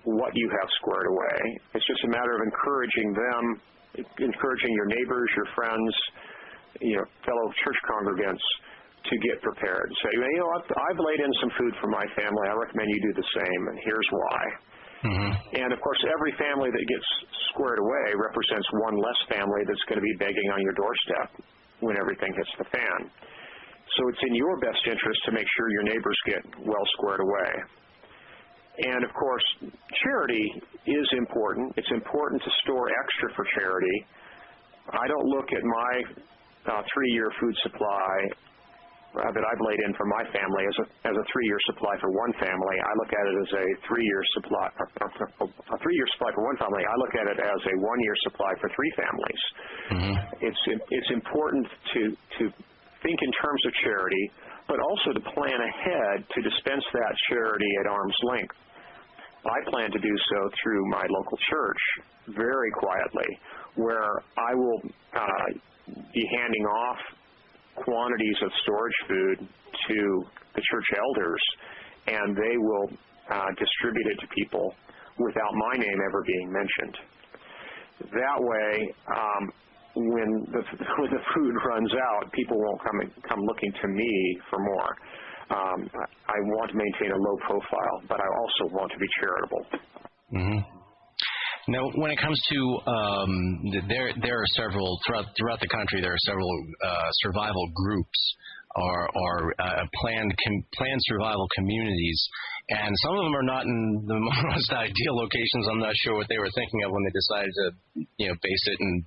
what you have squared away. It's just a matter of encouraging your neighbors, your friends, fellow church congregants to get prepared. Say, I've laid in some food for my family. I recommend you do the same, and here's why. Mm-hmm. And, of course, every family that gets squared away represents one less family that's going to be begging on your doorstep when everything hits the fan. So it's in your best interest to make sure your neighbors get well squared away. And, of course, charity is important. It's important to store extra for charity. I don't look at my 3-year food supply that I've laid in for my family as a 3-year supply for one family. I look at it as a 3-year supply, a 3-year supply for one family. I look at it as a 1-year supply for 3 families. Mm-hmm. It's important to think in terms of charity, but also to plan ahead to dispense that charity at arm's length. I plan to do so through my local church very quietly, where I will be handing off quantities of storage food to the church elders, and they will distribute it to people without my name ever being mentioned. That way, when the food runs out, people won't come looking to me for more. I want to maintain a low profile, but I also want to be charitable. Mm-hmm. Now, when it comes to there are several throughout the country. There are several survival groups or planned survival communities, and some of them are not in the most ideal locations. I'm not sure what they were thinking of when they decided to base it in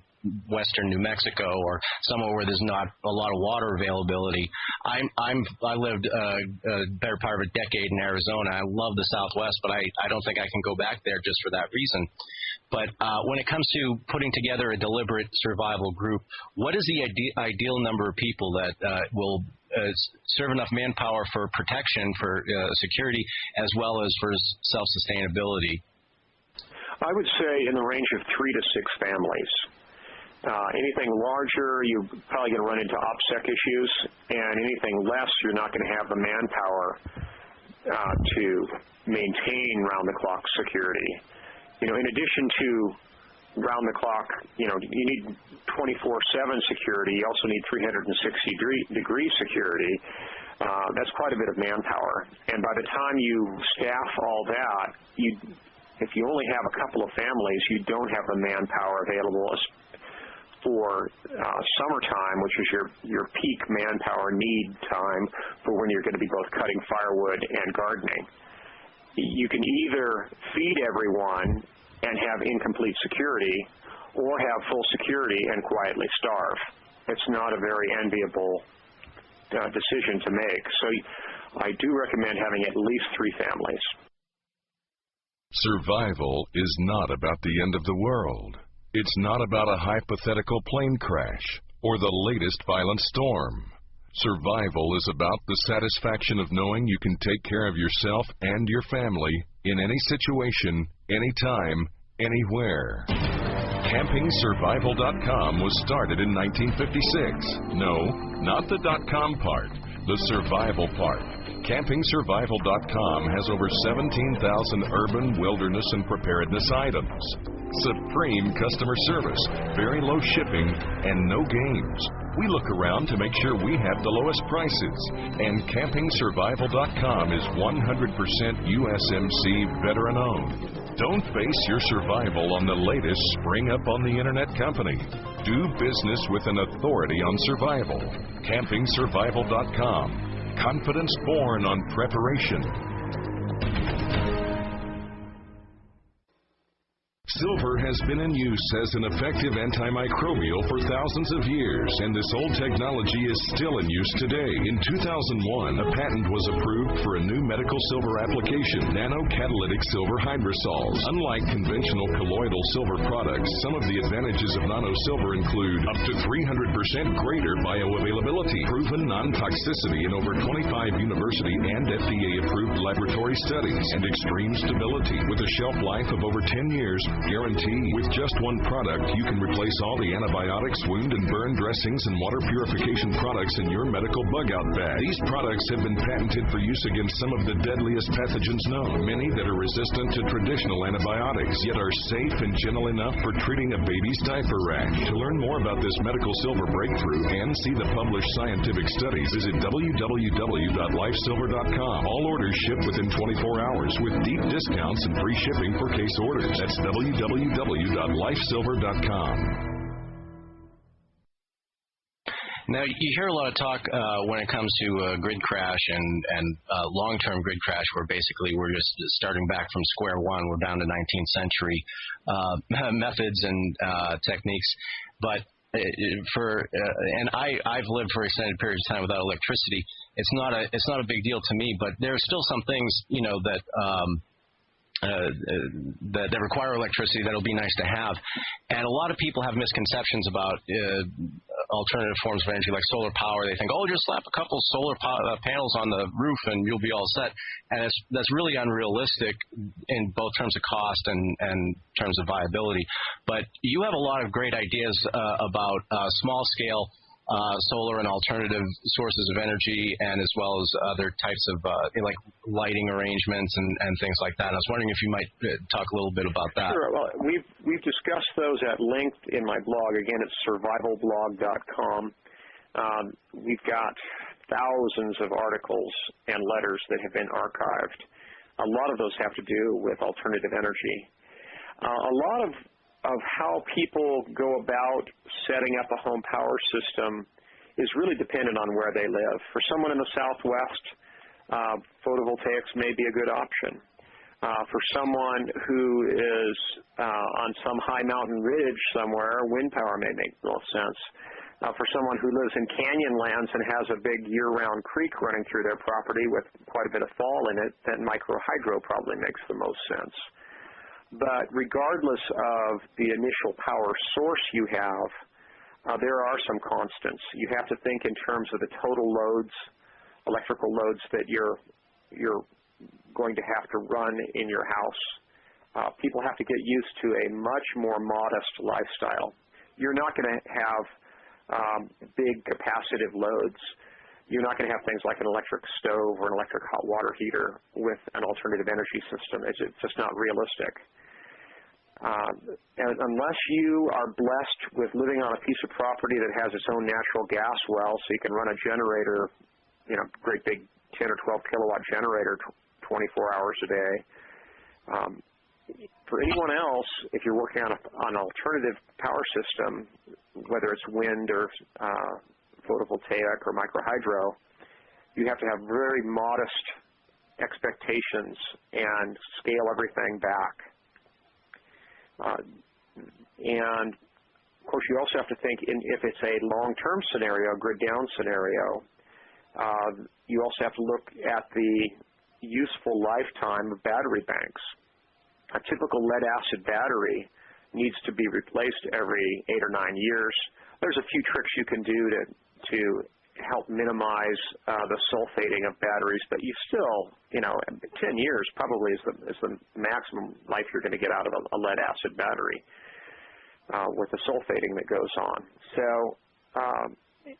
western New Mexico or somewhere where there's not a lot of water availability. I lived a better part of a decade in Arizona. I love the Southwest, but I don't think I can go back there just for that reason. But when it comes to putting together a deliberate survival group, what is the ideal number of people that will serve enough manpower for protection, for security, as well as for self-sustainability? I would say in the range of 3 to 6 families. Anything larger, you're probably going to run into OPSEC issues, and anything less, you're not going to have the manpower to maintain round-the-clock security. In addition to round-the-clock, you need 24/7 security. You also need 360-degree security. That's quite a bit of manpower. And by the time you staff all that, if you only have a couple of families, you don't have the manpower available for summertime, which is your peak manpower need time for when you're going to be both cutting firewood and gardening. You can either feed everyone and have incomplete security, or have full security and quietly starve. It's not a very enviable decision to make. So I do recommend having at least 3 families. Survival is not about the end of the world. It's not about a hypothetical plane crash or the latest violent storm. Survival is about the satisfaction of knowing you can take care of yourself and your family in any situation, anytime, anywhere. CampingSurvival.com was started in 1956. No, not the .com part, the survival part. CampingSurvival.com has over 17,000 urban, wilderness, and preparedness items. Supreme customer service, very low shipping, and no games. We look around to make sure we have the lowest prices. And CampingSurvival.com is 100% USMC veteran-owned. Don't base your survival on the latest spring-up-on-the-internet company. Do business with an authority on survival. CampingSurvival.com. Confidence born on preparation. Silver has been in use as an effective antimicrobial for thousands of years, and this old technology is still in use today. In 2001, a patent was approved for a new medical silver application, nanocatalytic silver hydrosols. Unlike conventional colloidal silver products, some of the advantages of nano silver include up to 300% greater bioavailability, proven non-toxicity in over 25 university and FDA-approved laboratory studies, and extreme stability with a shelf life of over 10 years. Guaranteed. With just one product, you can replace all the antibiotics, wound and burn dressings, and water purification products in your medical bug-out bag. These products have been patented for use against some of the deadliest pathogens known, many that are resistant to traditional antibiotics, yet are safe and gentle enough for treating a baby's diaper rash. To learn more about this medical silver breakthrough and see the published scientific studies, visit www.lifesilver.com. All orders ship within 24 hours with deep discounts and free shipping for case orders. That's www.lifesilver.com. Now, you hear a lot of talk when it comes to grid crash and long-term grid crash, where basically we're just starting back from square one. We're down to 19th century methods and techniques. But I've lived for extended periods of time without electricity. It's not a big deal to me, but there are still some things, that require electricity that'll be nice to have. And a lot of people have misconceptions about alternative forms of energy like solar power. They think, just slap a couple solar panels on the roof and you'll be all set. And that's really unrealistic in both terms of cost and terms of viability. But you have a lot of great ideas about small-scale solar and alternative sources of energy, and as well as other types of like lighting arrangements and things like that. And I was wondering if you might talk a little bit about that. Sure. Well, we've discussed those at length in my blog. Again, it's survivalblog.com. We've got thousands of articles and letters that have been archived. A lot of those have to do with alternative energy. A lot of how people go about setting up a home power system is really dependent on where they live. For someone in the Southwest, photovoltaics may be a good option. For someone who is on some high mountain ridge somewhere, wind power may make more sense. For someone who lives in canyonlands and has a big year-round creek running through their property with quite a bit of fall in it, then microhydro probably makes the most sense. But regardless of the initial power source you have, there are some constants. You have to think in terms of the total loads, electrical loads that you're going to have to run in your house. People have to get used to a much more modest lifestyle. You're not going to have big capacitive loads. You're not going to have things like an electric stove or an electric hot water heater with an alternative energy system. It's just not realistic. And unless you are blessed with living on a piece of property that has its own natural gas well, so you can run a generator, great big 10 or 12 kilowatt generator 24 hours a day. For anyone else, if you're working on an alternative power system, whether it's wind or photovoltaic or microhydro, you have to have very modest expectations and scale everything back. And of course, you also have to think if it's a long-term scenario, a grid-down scenario, you also have to look at the useful lifetime of battery banks. A typical lead-acid battery needs to be replaced every 8 or 9 years. There's a few tricks you can do to help minimize the sulfating of batteries, but you still, 10 years probably is the maximum life you're going to get out of a lead-acid battery with the sulfating that goes on. So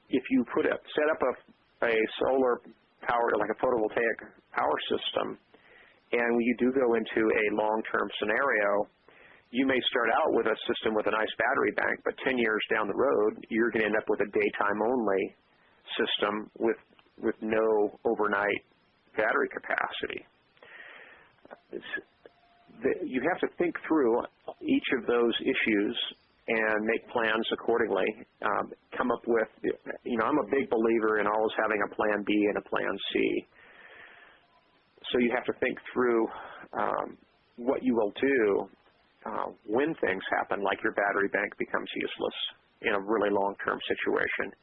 if you set up a solar power, like a photovoltaic power system, and when you do go into a long-term scenario, you may start out with a system with a nice battery bank, but 10 years down the road, you're going to end up with a daytime-only system with no overnight battery capacity. You have to think through each of those issues and make plans accordingly. Come up with, I'm a big believer in always having a plan B and a plan C. So you have to think through what you will do when things happen, like your battery bank becomes useless in a really long-term situation.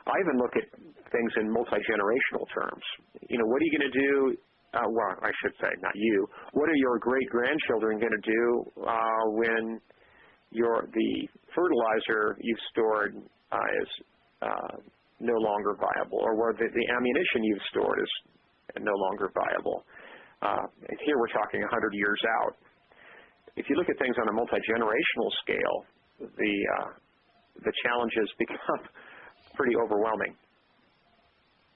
I even look at things in multi-generational terms. What are you going to do? Well, I should say, not you. What are your great-grandchildren going to do when the fertilizer you've stored is no longer viable, or where the ammunition you've stored is no longer viable? And here we're talking 100 years out. If you look at things on a multi-generational scale, the challenges become pretty overwhelming.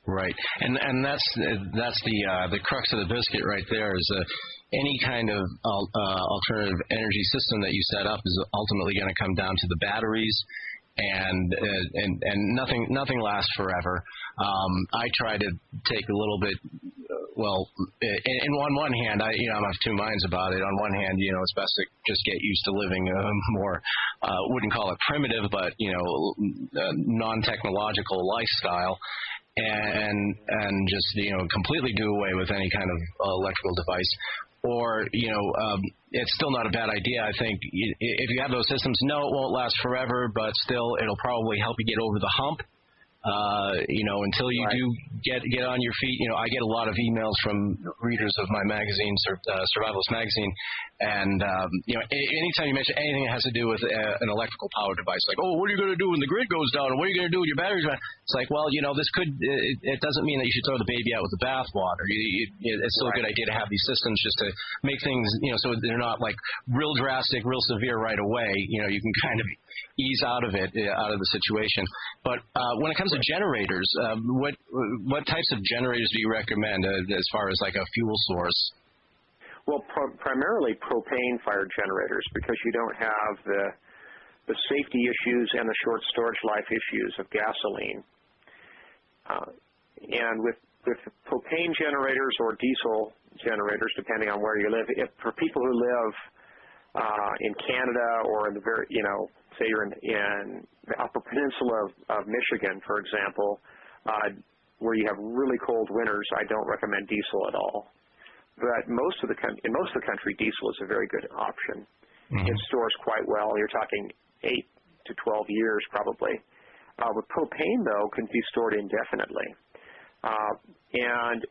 Right, and that's the crux of the biscuit right there. Is any kind of alternative energy system that you set up is ultimately going to come down to the batteries, and nothing lasts forever. I try to take a little bit. Well, on one hand, I have two minds about it. On one hand, it's best to just get used to living a more, wouldn't call it primitive, but non-technological lifestyle, and just completely do away with any kind of electrical device. Or it's still not a bad idea. I think if you have those systems, no, it won't last forever, but still, it'll probably help you get over the hump. Until you do get on your feet. I get a lot of emails from readers of my magazine, Survivalist Magazine, and anytime you mention anything that has to do with an electrical power device, like, oh, what are you going to do when the grid goes down? What are you going to do when your batteries run? It's like, well, this could. It doesn't mean that you should throw the baby out with the bathwater. It's still a good idea to have these systems just to make things, so they're not like real drastic, real severe right away. You can kind of ease out of it, out of the situation. But when it comes to generators, what types of generators do you recommend as far as like a fuel source? Well, primarily propane-fired generators, because you don't have the safety issues and the short storage life issues of gasoline. And with propane generators or diesel generators, depending on where you live, for people who live in Canada or in the very, say you're in the Upper Peninsula of Michigan, for example, where you have really cold winters, I don't recommend diesel at all. But in most of the country, diesel is a very good option. Mm-hmm. It stores quite well. You're talking 8 to 12 years probably. With propane, though, can be stored indefinitely. And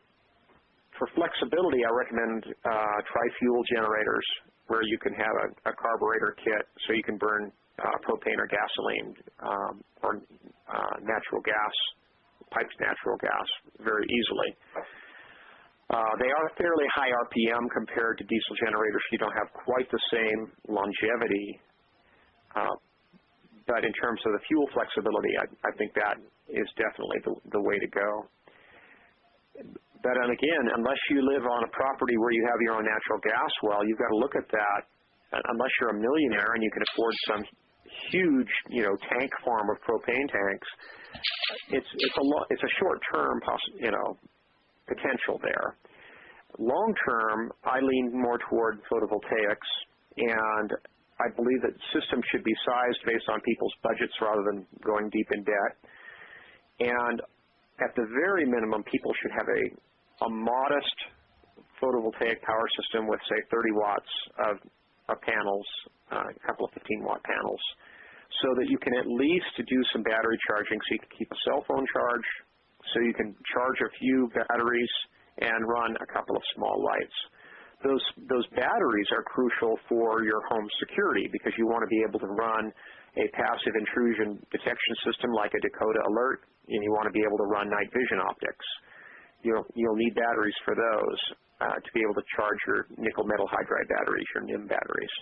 for flexibility, I recommend tri-fuel generators, where you can have a carburetor kit so you can burn propane or gasoline or natural gas, piped natural gas very easily. They are fairly high RPM compared to diesel generators. You don't have quite the same longevity. But in terms of the fuel flexibility, I think that is definitely the way to go. But again, unless you live on a property where you have your own natural gas well, you've got to look at that. Unless you're a millionaire and you can afford some huge, tank farm of propane tanks, it's a short-term, potential there. Long-term, I lean more toward photovoltaics, and I believe that systems should be sized based on people's budgets rather than going deep in debt. And at the very minimum, people should have a modest photovoltaic power system with, say, 30 watts of panels, a couple of 15-watt panels, so that you can at least do some battery charging, so you can keep a cell phone charge, so you can charge a few batteries and run a couple of small lights. Those batteries are crucial for your home security, because you want to be able to run a passive intrusion detection system like a Dakota Alert, and you want to be able to run night vision optics. You'll need batteries for those to be able to charge your nickel metal hydride batteries, your NIM batteries.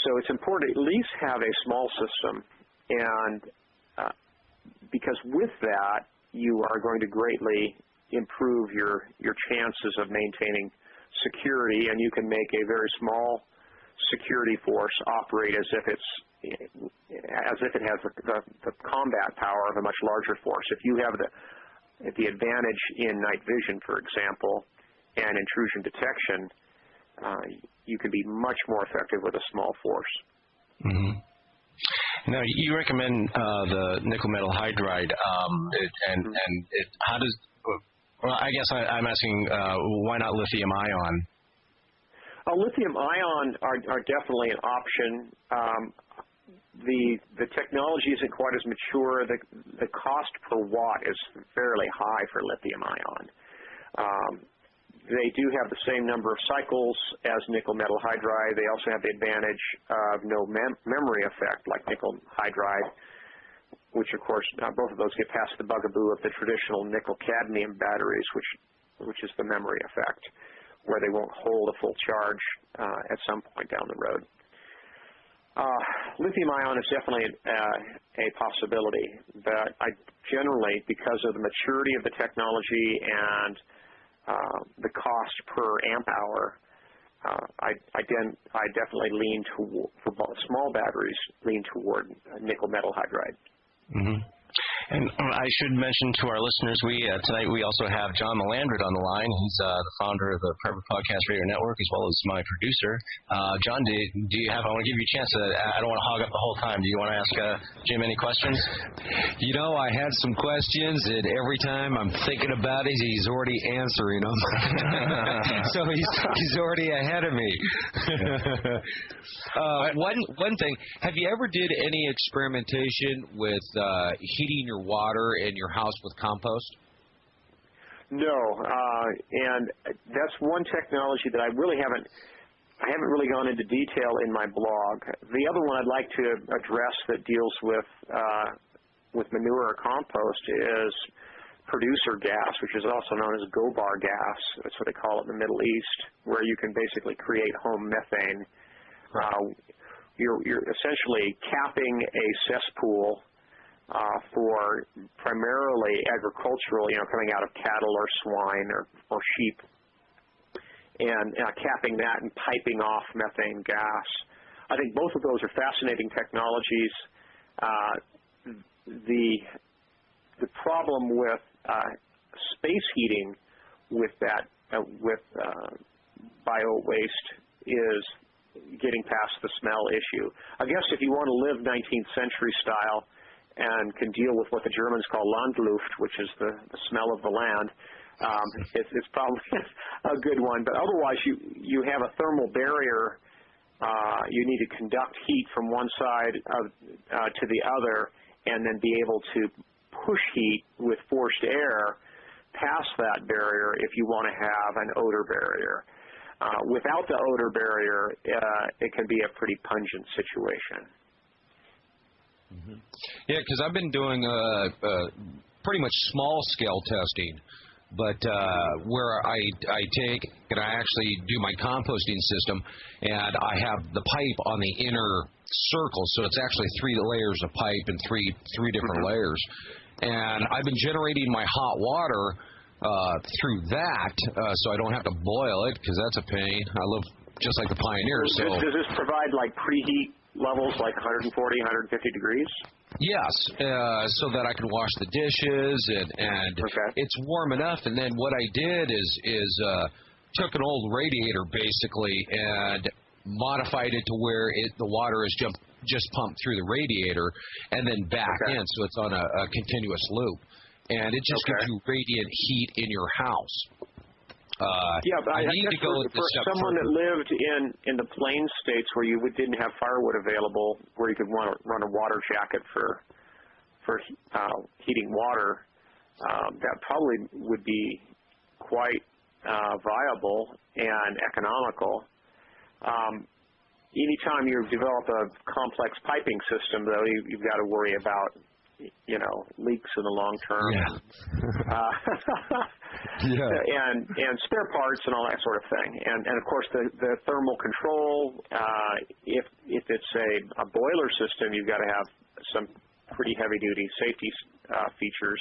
So it's important to at least have a small system, and because with that, you are going to greatly improve your chances of maintaining security, and you can make a very small security force operate as if it has the combat power of a much larger force. If you have the advantage in night vision, for example, and intrusion detection, you can be much more effective with a small force. Mm-hmm. Now, you recommend the nickel metal hydride, how does? Well, I guess I'm asking, why not lithium ion? Lithium-ion are definitely an option. The technology isn't quite as mature. The cost per watt is fairly high for lithium-ion. They do have the same number of cycles as nickel metal hydride. They also have the advantage of no memory effect like nickel hydride, which of course both of those get past the bugaboo of the traditional nickel cadmium batteries, which is the memory effect, where they won't hold a full charge at some point down the road. Lithium-ion is definitely a possibility, but I generally, because of the maturity of the technology and the cost per amp hour, I definitely lean toward, for small batteries, lean toward nickel metal hydride. Mm-hmm. And I should mention to our listeners, tonight we also have John Melandrid on the line. He's the founder of the Prepper Podcast Radio Network, as well as my producer. John, do you have? I want to give you a chance. I don't want to hog up the whole time. Do you want to ask Jim any questions? You know, I had some questions, and every time I'm thinking about it, he's already answering them. So he's already ahead of me. One thing, have you ever did any experimentation with heating your water in your house with compost? No, and that's one technology that I haven't really gone into detail in my blog. The other one I'd like to address that deals with manure or compost is producer gas, which is also known as gobar gas. That's what they call it in the Middle East, where you can basically create home methane. You're essentially capping a cesspool for primarily agricultural, coming out of cattle or swine or sheep, and capping that and piping off methane gas. I think both of those are fascinating technologies. The problem with space heating with that with bio waste is getting past the smell issue. I guess if you want to live 19th century style and can deal with what the Germans call Landluft, which is the smell of the land, it's probably a good one. But otherwise, you have a thermal barrier. You need to conduct heat from one side to the other, and then be able to push heat with forced air past that barrier if you want to have an odor barrier. Without the odor barrier, it can be a pretty pungent situation. Mm-hmm. Yeah, because I've been doing pretty much small-scale testing, but where I take and I actually do my composting system, and I have the pipe on the inner circle, so it's actually 3 layers of pipe and three different layers. And I've been generating my hot water through that, so I don't have to boil it, because that's a pain. I live just like the pioneers. So does this provide like preheat levels, like 140, 150 degrees? Yes, so that I can wash the dishes, and okay. It's warm enough. And then what I did is took an old radiator basically and modified it to where the water is just pumped through the radiator and then back in, so it's on a continuous loop, and it just gives you radiant heat in your house. Yeah, but I need to go for someone that lived in the plains states where you didn't have firewood available, where you could run a water jacket for heating water, that probably would be quite viable and economical. Anytime you develop a complex piping system, though, you've got to worry about leaks in the long term. And spare parts and all that sort of thing. And of course the thermal control, if it's a boiler system, you've got to have some pretty heavy duty safety features.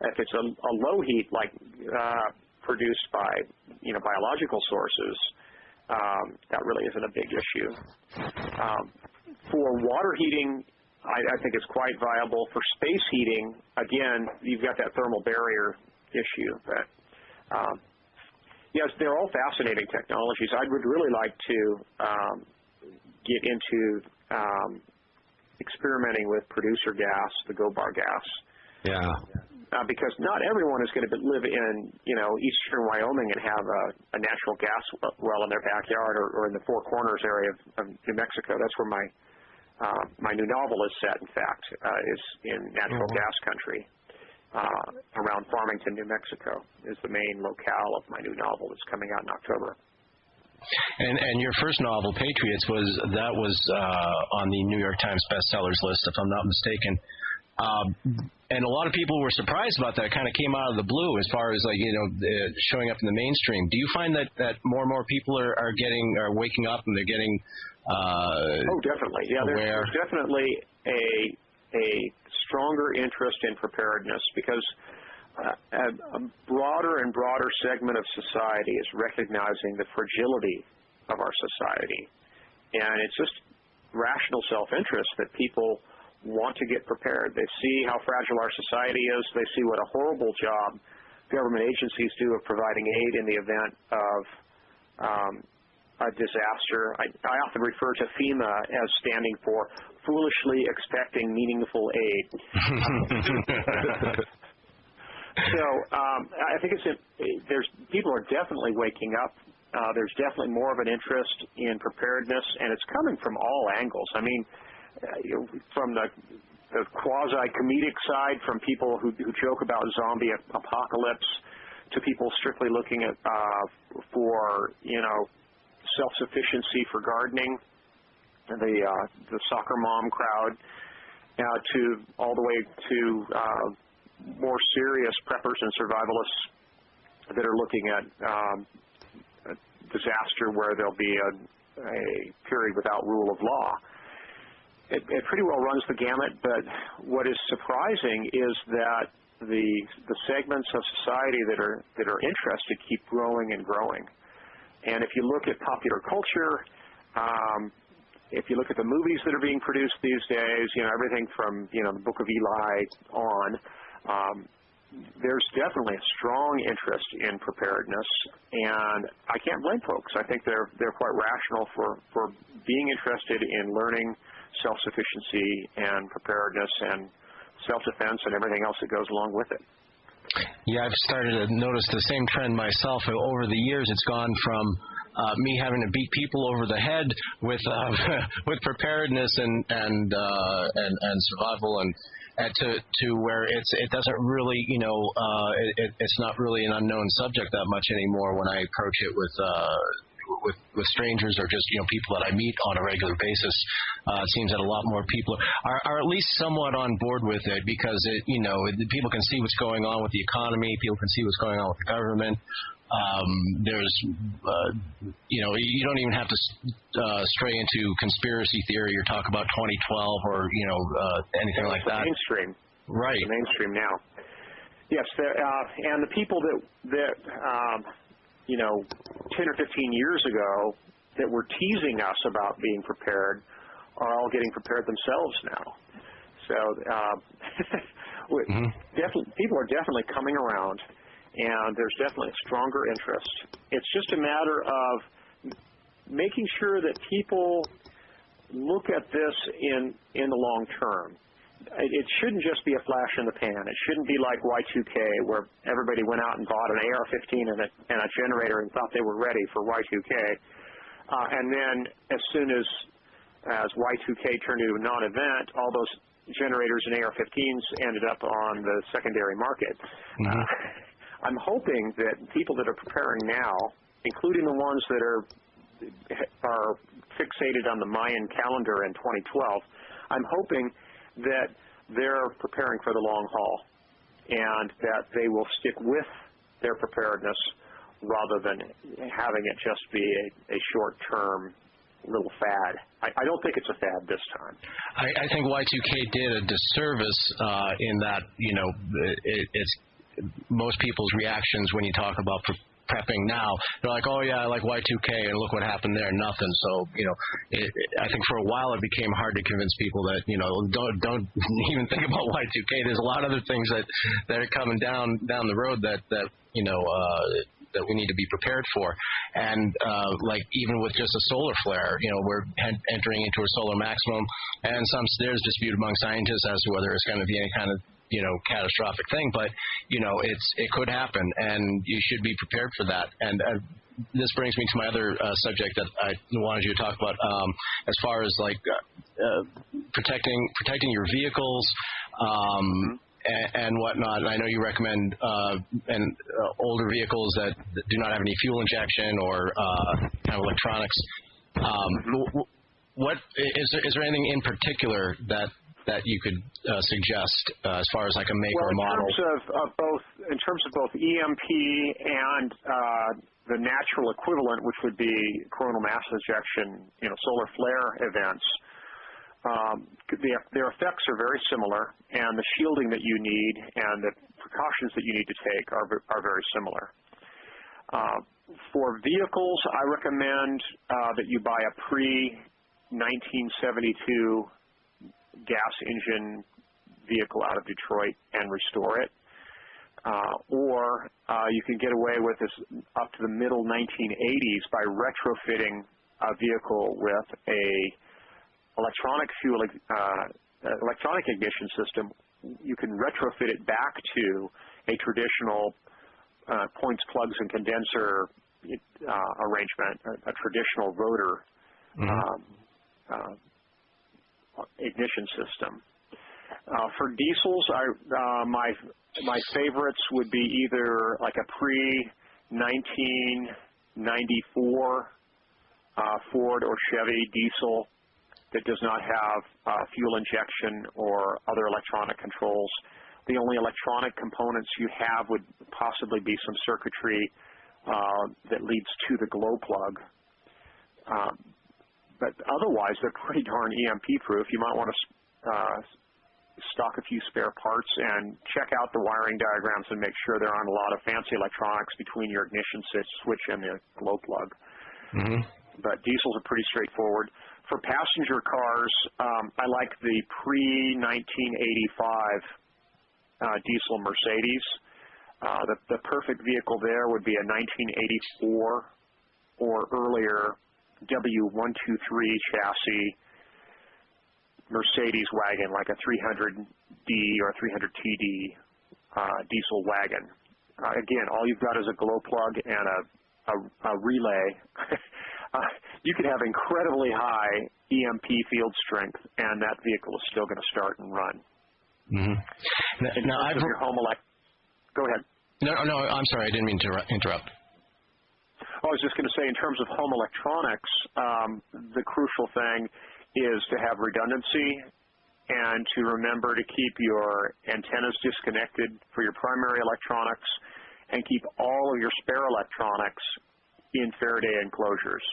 If it's a low heat like produced by biological sources, that really isn't a big issue. For water heating, I think it's quite viable. For space heating, again, you've got that thermal barrier issue. But yes, they're all fascinating technologies. I would really like to get into experimenting with producer gas, the gobar gas. Yeah. because not everyone is going to live in, eastern Wyoming and have a natural gas well in their backyard or in the Four Corners area of New Mexico. That's where my new novel is set, in fact, is in natural gas country. Around Farmington, New Mexico is the main locale of my new novel that's coming out in October. And your first novel, Patriots, was on the New York Times bestsellers list, if I'm not mistaken. And a lot of people were surprised about that. It kind of came out of the blue as far as showing up in the mainstream. Do you find that more and more people are waking up and they're getting definitely. Yeah, there's definitely a stronger interest in preparedness because a broader and broader segment of society is recognizing the fragility of our society. And it's just rational self-interest that people want to get prepared. They see how fragile our society is. They see what a horrible job government agencies do of providing aid in the event of a disaster. I often refer to FEMA as standing for foolishly expecting meaningful aid. So I think people are definitely waking up. There's definitely more of an interest in preparedness, and it's coming from all angles. I mean, from the quasi-comedic side, from people who joke about zombie apocalypse, to people strictly looking at for self-sufficiency for gardening, the soccer mom crowd, to all the way to more serious preppers and survivalists that are looking at a disaster where there'll be a period without rule of law. It pretty well runs the gamut, but what is surprising is that the segments of society that are interested keep growing and growing. And if you look at popular culture, if you look at the movies that are being produced these days, everything from the Book of Eli on, there's definitely a strong interest in preparedness, and I can't blame folks. I think they're quite rational for being interested in learning self-sufficiency and preparedness and self-defense and everything else that goes along with it. Yeah, I've started to notice the same trend myself. Over the years, it's gone from me having to beat people over the head with preparedness and survival and to where it doesn't really it's not really an unknown subject that much anymore when I approach it with strangers or just people that I meet on a regular basis. It seems that a lot more people are at least somewhat on board with it because people can see what's going on with the economy, people can see what's going on with the government. There's you don't even have to stray into conspiracy theory or talk about 2012 or anything like that. Mainstream, right? It's mainstream now. Yes, and the people that 10 or 15 years ago that were teasing us about being prepared are all getting prepared themselves now. So people are definitely coming around, and there's definitely a stronger interest. It's just a matter of making sure that people look at this in the long term. It shouldn't just be a flash in the pan. It shouldn't be like Y2K, where everybody went out and bought an AR-15 and a generator and thought they were ready for Y2K. And then as soon as Y2K turned into a non-event, all those generators and AR-15s ended up on the secondary market. Mm-hmm. I'm hoping that people that are preparing now, including the ones that are fixated on the Mayan calendar in 2012, I'm hoping that they're preparing for the long haul and that they will stick with their preparedness rather than having it just be a short-term little fad. I don't think it's a fad this time. I think Y2K did a disservice in that, it's most people's reactions when you talk about prepping now, they're like, oh yeah, I like Y2K, and look what happened there, nothing. So, I think for a while it became hard to convince people that, don't even think about Y2K. There's a lot of other things that are coming down the road that that we need to be prepared for. And like even with just a solar flare, we're entering into a solar maximum, and there's dispute among scientists as to whether it's going to be any kind of catastrophic thing, but it could happen, and you should be prepared for that. And this brings me to my other subject that I wanted you to talk about, as far as like protecting your vehicles and whatnot. And I know you recommend older vehicles that do not have any fuel injection or kind of electronics. What is there anything in particular that you could suggest as far as like a make or model? In terms of both EMP and the natural equivalent, which would be coronal mass ejection, solar flare events, their effects are very similar, and the shielding that you need and the precautions that you need to take are very similar. For vehicles, I recommend that you buy a pre-1972 gas engine vehicle out of Detroit and restore it. Or you can get away with this up to the middle 1980s by retrofitting a vehicle with a electronic ignition system. You can retrofit it back to a traditional points, plugs, and condenser arrangement, a traditional rotor ignition system. For diesels, my favorites would be either like a pre-1994 Ford or Chevy diesel that does not have fuel injection or other electronic controls. The only electronic components you have would possibly be some circuitry that leads to the glow plug. But otherwise, they're pretty darn EMP-proof. You might want to stock a few spare parts and check out the wiring diagrams and make sure there aren't a lot of fancy electronics between your ignition switch and the glow plug. But diesels are pretty straightforward. For passenger cars, I like the pre-1985 diesel Mercedes. The perfect vehicle there would be a 1984 or earlier W123 chassis Mercedes wagon, like a 300D or 300TD diesel wagon. Again, all you've got is a glow plug and a relay. You could have incredibly high EMP field strength, and that vehicle is still going to start and run. Now, go ahead. No, I'm sorry. I didn't mean to interrupt. I was just going to say, in terms of home electronics, the crucial thing is to have redundancy and to remember to keep your antennas disconnected for your primary electronics and keep all of your spare electronics in Faraday enclosures.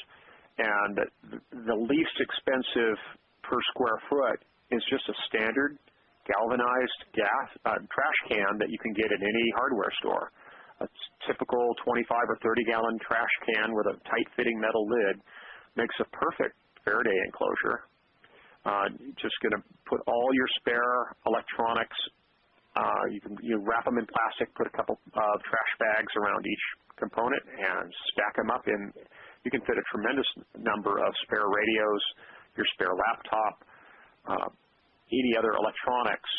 And the least expensive per square foot is just a standard galvanized trash can that you can get in any hardware store. A typical 25 or 30-gallon trash can with a tight-fitting metal lid makes a perfect Faraday enclosure. Just going to put all your spare electronics. You wrap them in plastic, put a couple of trash bags around each component, and stack them up in. You can fit a tremendous number of spare radios, your spare laptop, any other electronics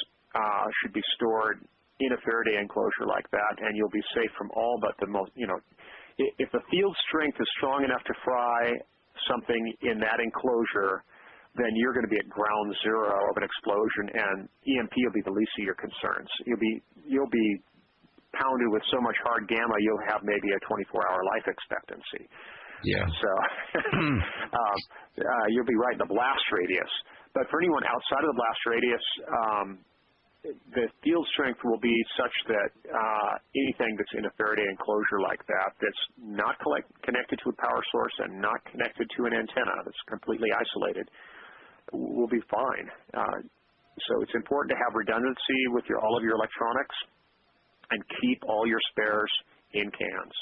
should be stored in a Faraday enclosure like that, and you'll be safe from all but the most, if the field strength is strong enough to fry something in that enclosure, then you're going to be at ground zero of an explosion, and EMP will be the least of your concerns. You'll be pounded with so much hard gamma, you'll have maybe a 24-hour life expectancy. Yeah. So you'll be right in the blast radius. But for anyone outside of the blast radius, the field strength will be such that anything that's in a Faraday enclosure like that that's not connected to a power source and not connected to an antenna, that's completely isolated, will be fine. So it's important to have redundancy with all of your electronics and keep all your spares in cans.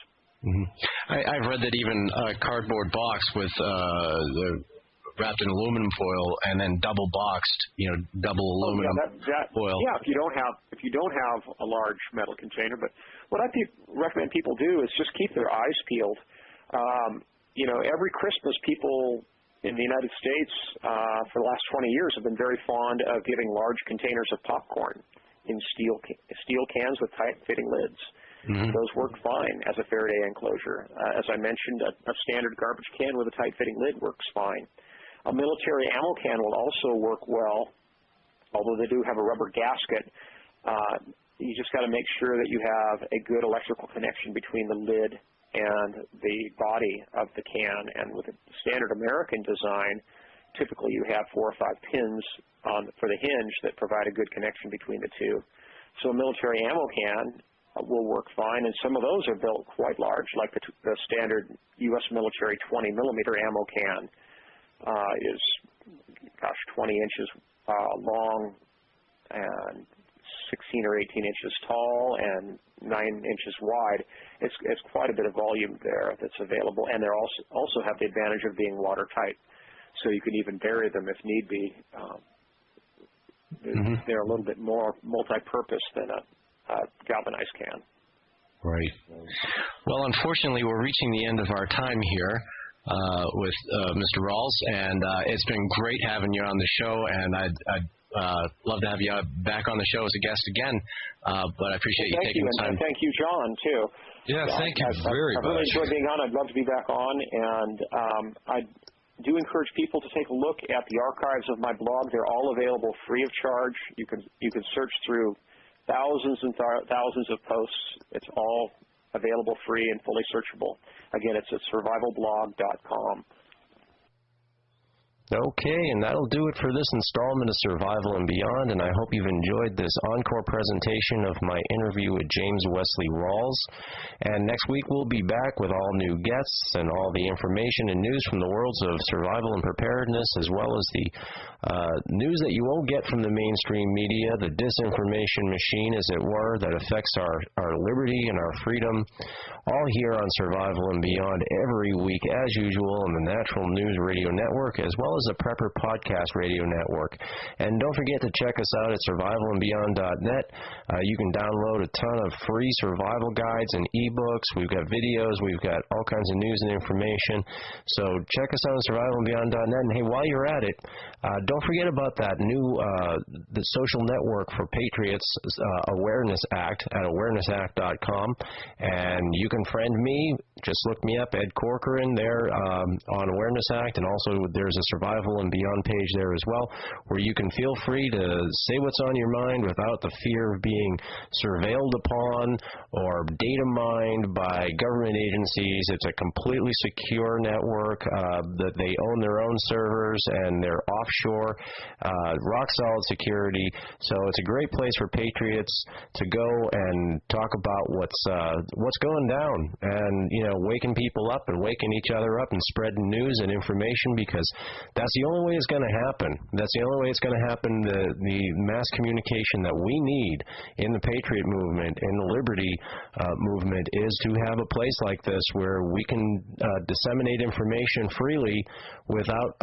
I've read that even a cardboard box with wrapped in aluminum foil and then double boxed, double aluminum foil. Yeah, if you don't have a large metal container. But what I recommend people do is just keep their eyes peeled. Every Christmas, people in the United States for the last 20 years have been very fond of giving large containers of popcorn in steel cans with tight-fitting lids. Mm-hmm. Those work fine as a Faraday enclosure. As I mentioned, a standard garbage can with a tight-fitting lid works fine. A military ammo can will also work well, although they do have a rubber gasket. You just got to make sure that you have a good electrical connection between the lid and the body of the can. And with a standard American design, typically you have 4 or 5 pins for the hinge that provide a good connection between the two. So a military ammo can will work fine, and some of those are built quite large, like the standard U.S. military 20-millimeter ammo can is, 20 inches long and 16 or 18 inches tall and 9 inches wide. It's quite a bit of volume there that's available, and they also have the advantage of being watertight, so you can even bury them if need be. They're a little bit more multi-purpose than a galvanized can. Right. Well, unfortunately, we're reaching the end of our time here with Mr. Rawles, and it's been great having you on the show, and I'd love to have you back on the show as a guest again, but I appreciate you taking the time. And thank you, John, too. Yeah, thank you very much. I really enjoyed being on. I'd love to be back on, and I do encourage people to take a look at the archives of my blog. They're all available free of charge. You can search through thousands and thousands of posts. It's all available free and fully searchable. Again, it's at survivalblog.com. Okay, and that'll do it for this installment of Survival and Beyond, and I hope you've enjoyed this encore presentation of my interview with James Wesley Rawles. And next week we'll be back with all new guests and all the information and news from the worlds of survival and preparedness, as well as the news that you won't get from the mainstream media, the disinformation machine, as it were, that affects our liberty and our freedom, all here on Survival and Beyond every week, as usual, on the Natural News Radio Network, as well as the Prepper Podcast Radio Network. And don't forget to check us out at survivalandbeyond.net. You can download a ton of free survival guides and ebooks. We've got videos. We've got all kinds of news and information. So check us out at survivalandbeyond.net. And hey, while you're at it, don't forget about that new the social network for Patriots Awareness Act at awarenessact.com. And you can friend me. Just look me up, Ed Corcoran, there on Awareness Act. And also there's a Survival and Beyond page there as well, where you can feel free to say what's on your mind without the fear of being surveilled upon or data mined by government agencies. It's a completely secure network that they own their own servers and they're offshore, rock solid security. So it's a great place for patriots to go and talk about what's going down, and waking people up and waking each other up and spreading news and information, because that's the only way it's going to happen. That's the only way it's going to happen. The mass communication that we need in the Patriot movement, in the Liberty movement, is to have a place like this where we can disseminate information freely without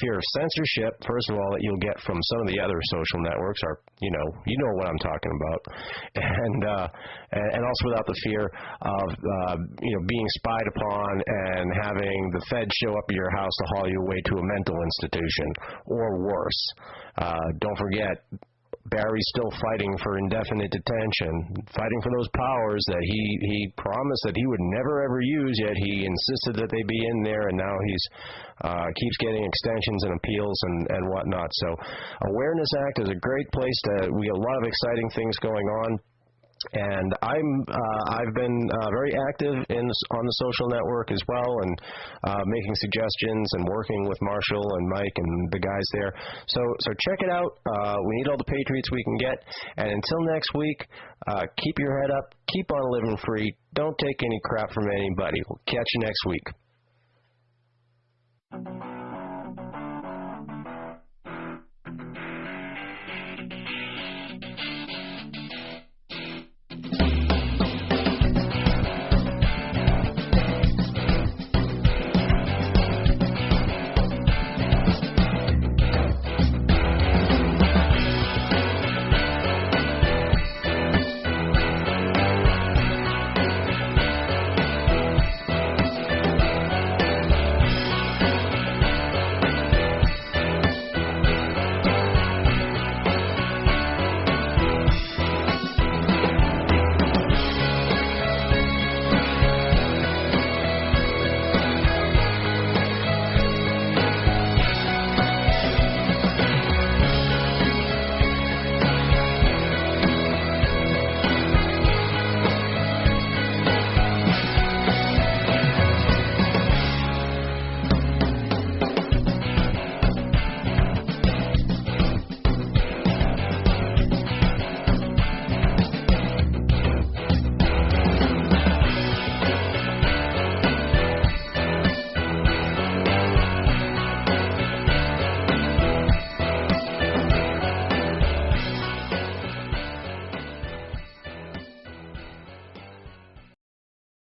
fear of censorship. First of all, that you'll get from some of the other social networks, are you know what I'm talking about, and also without the fear of being spied upon and having the Fed show up at your house to haul you away to a mental institution, or worse. Don't forget, Barry's still fighting for indefinite detention, fighting for those powers that he promised that he would never ever use, yet he insisted that they be in there, and now he's keeps getting extensions and appeals and whatnot. So Awareness Act is a great place we got a lot of exciting things going on. And I've been very active on the social network as well, and making suggestions and working with Marshall and Mike and the guys there. So check it out. We need all the patriots we can get. And until next week, keep your head up, keep on living free. Don't take any crap from anybody. We'll catch you next week.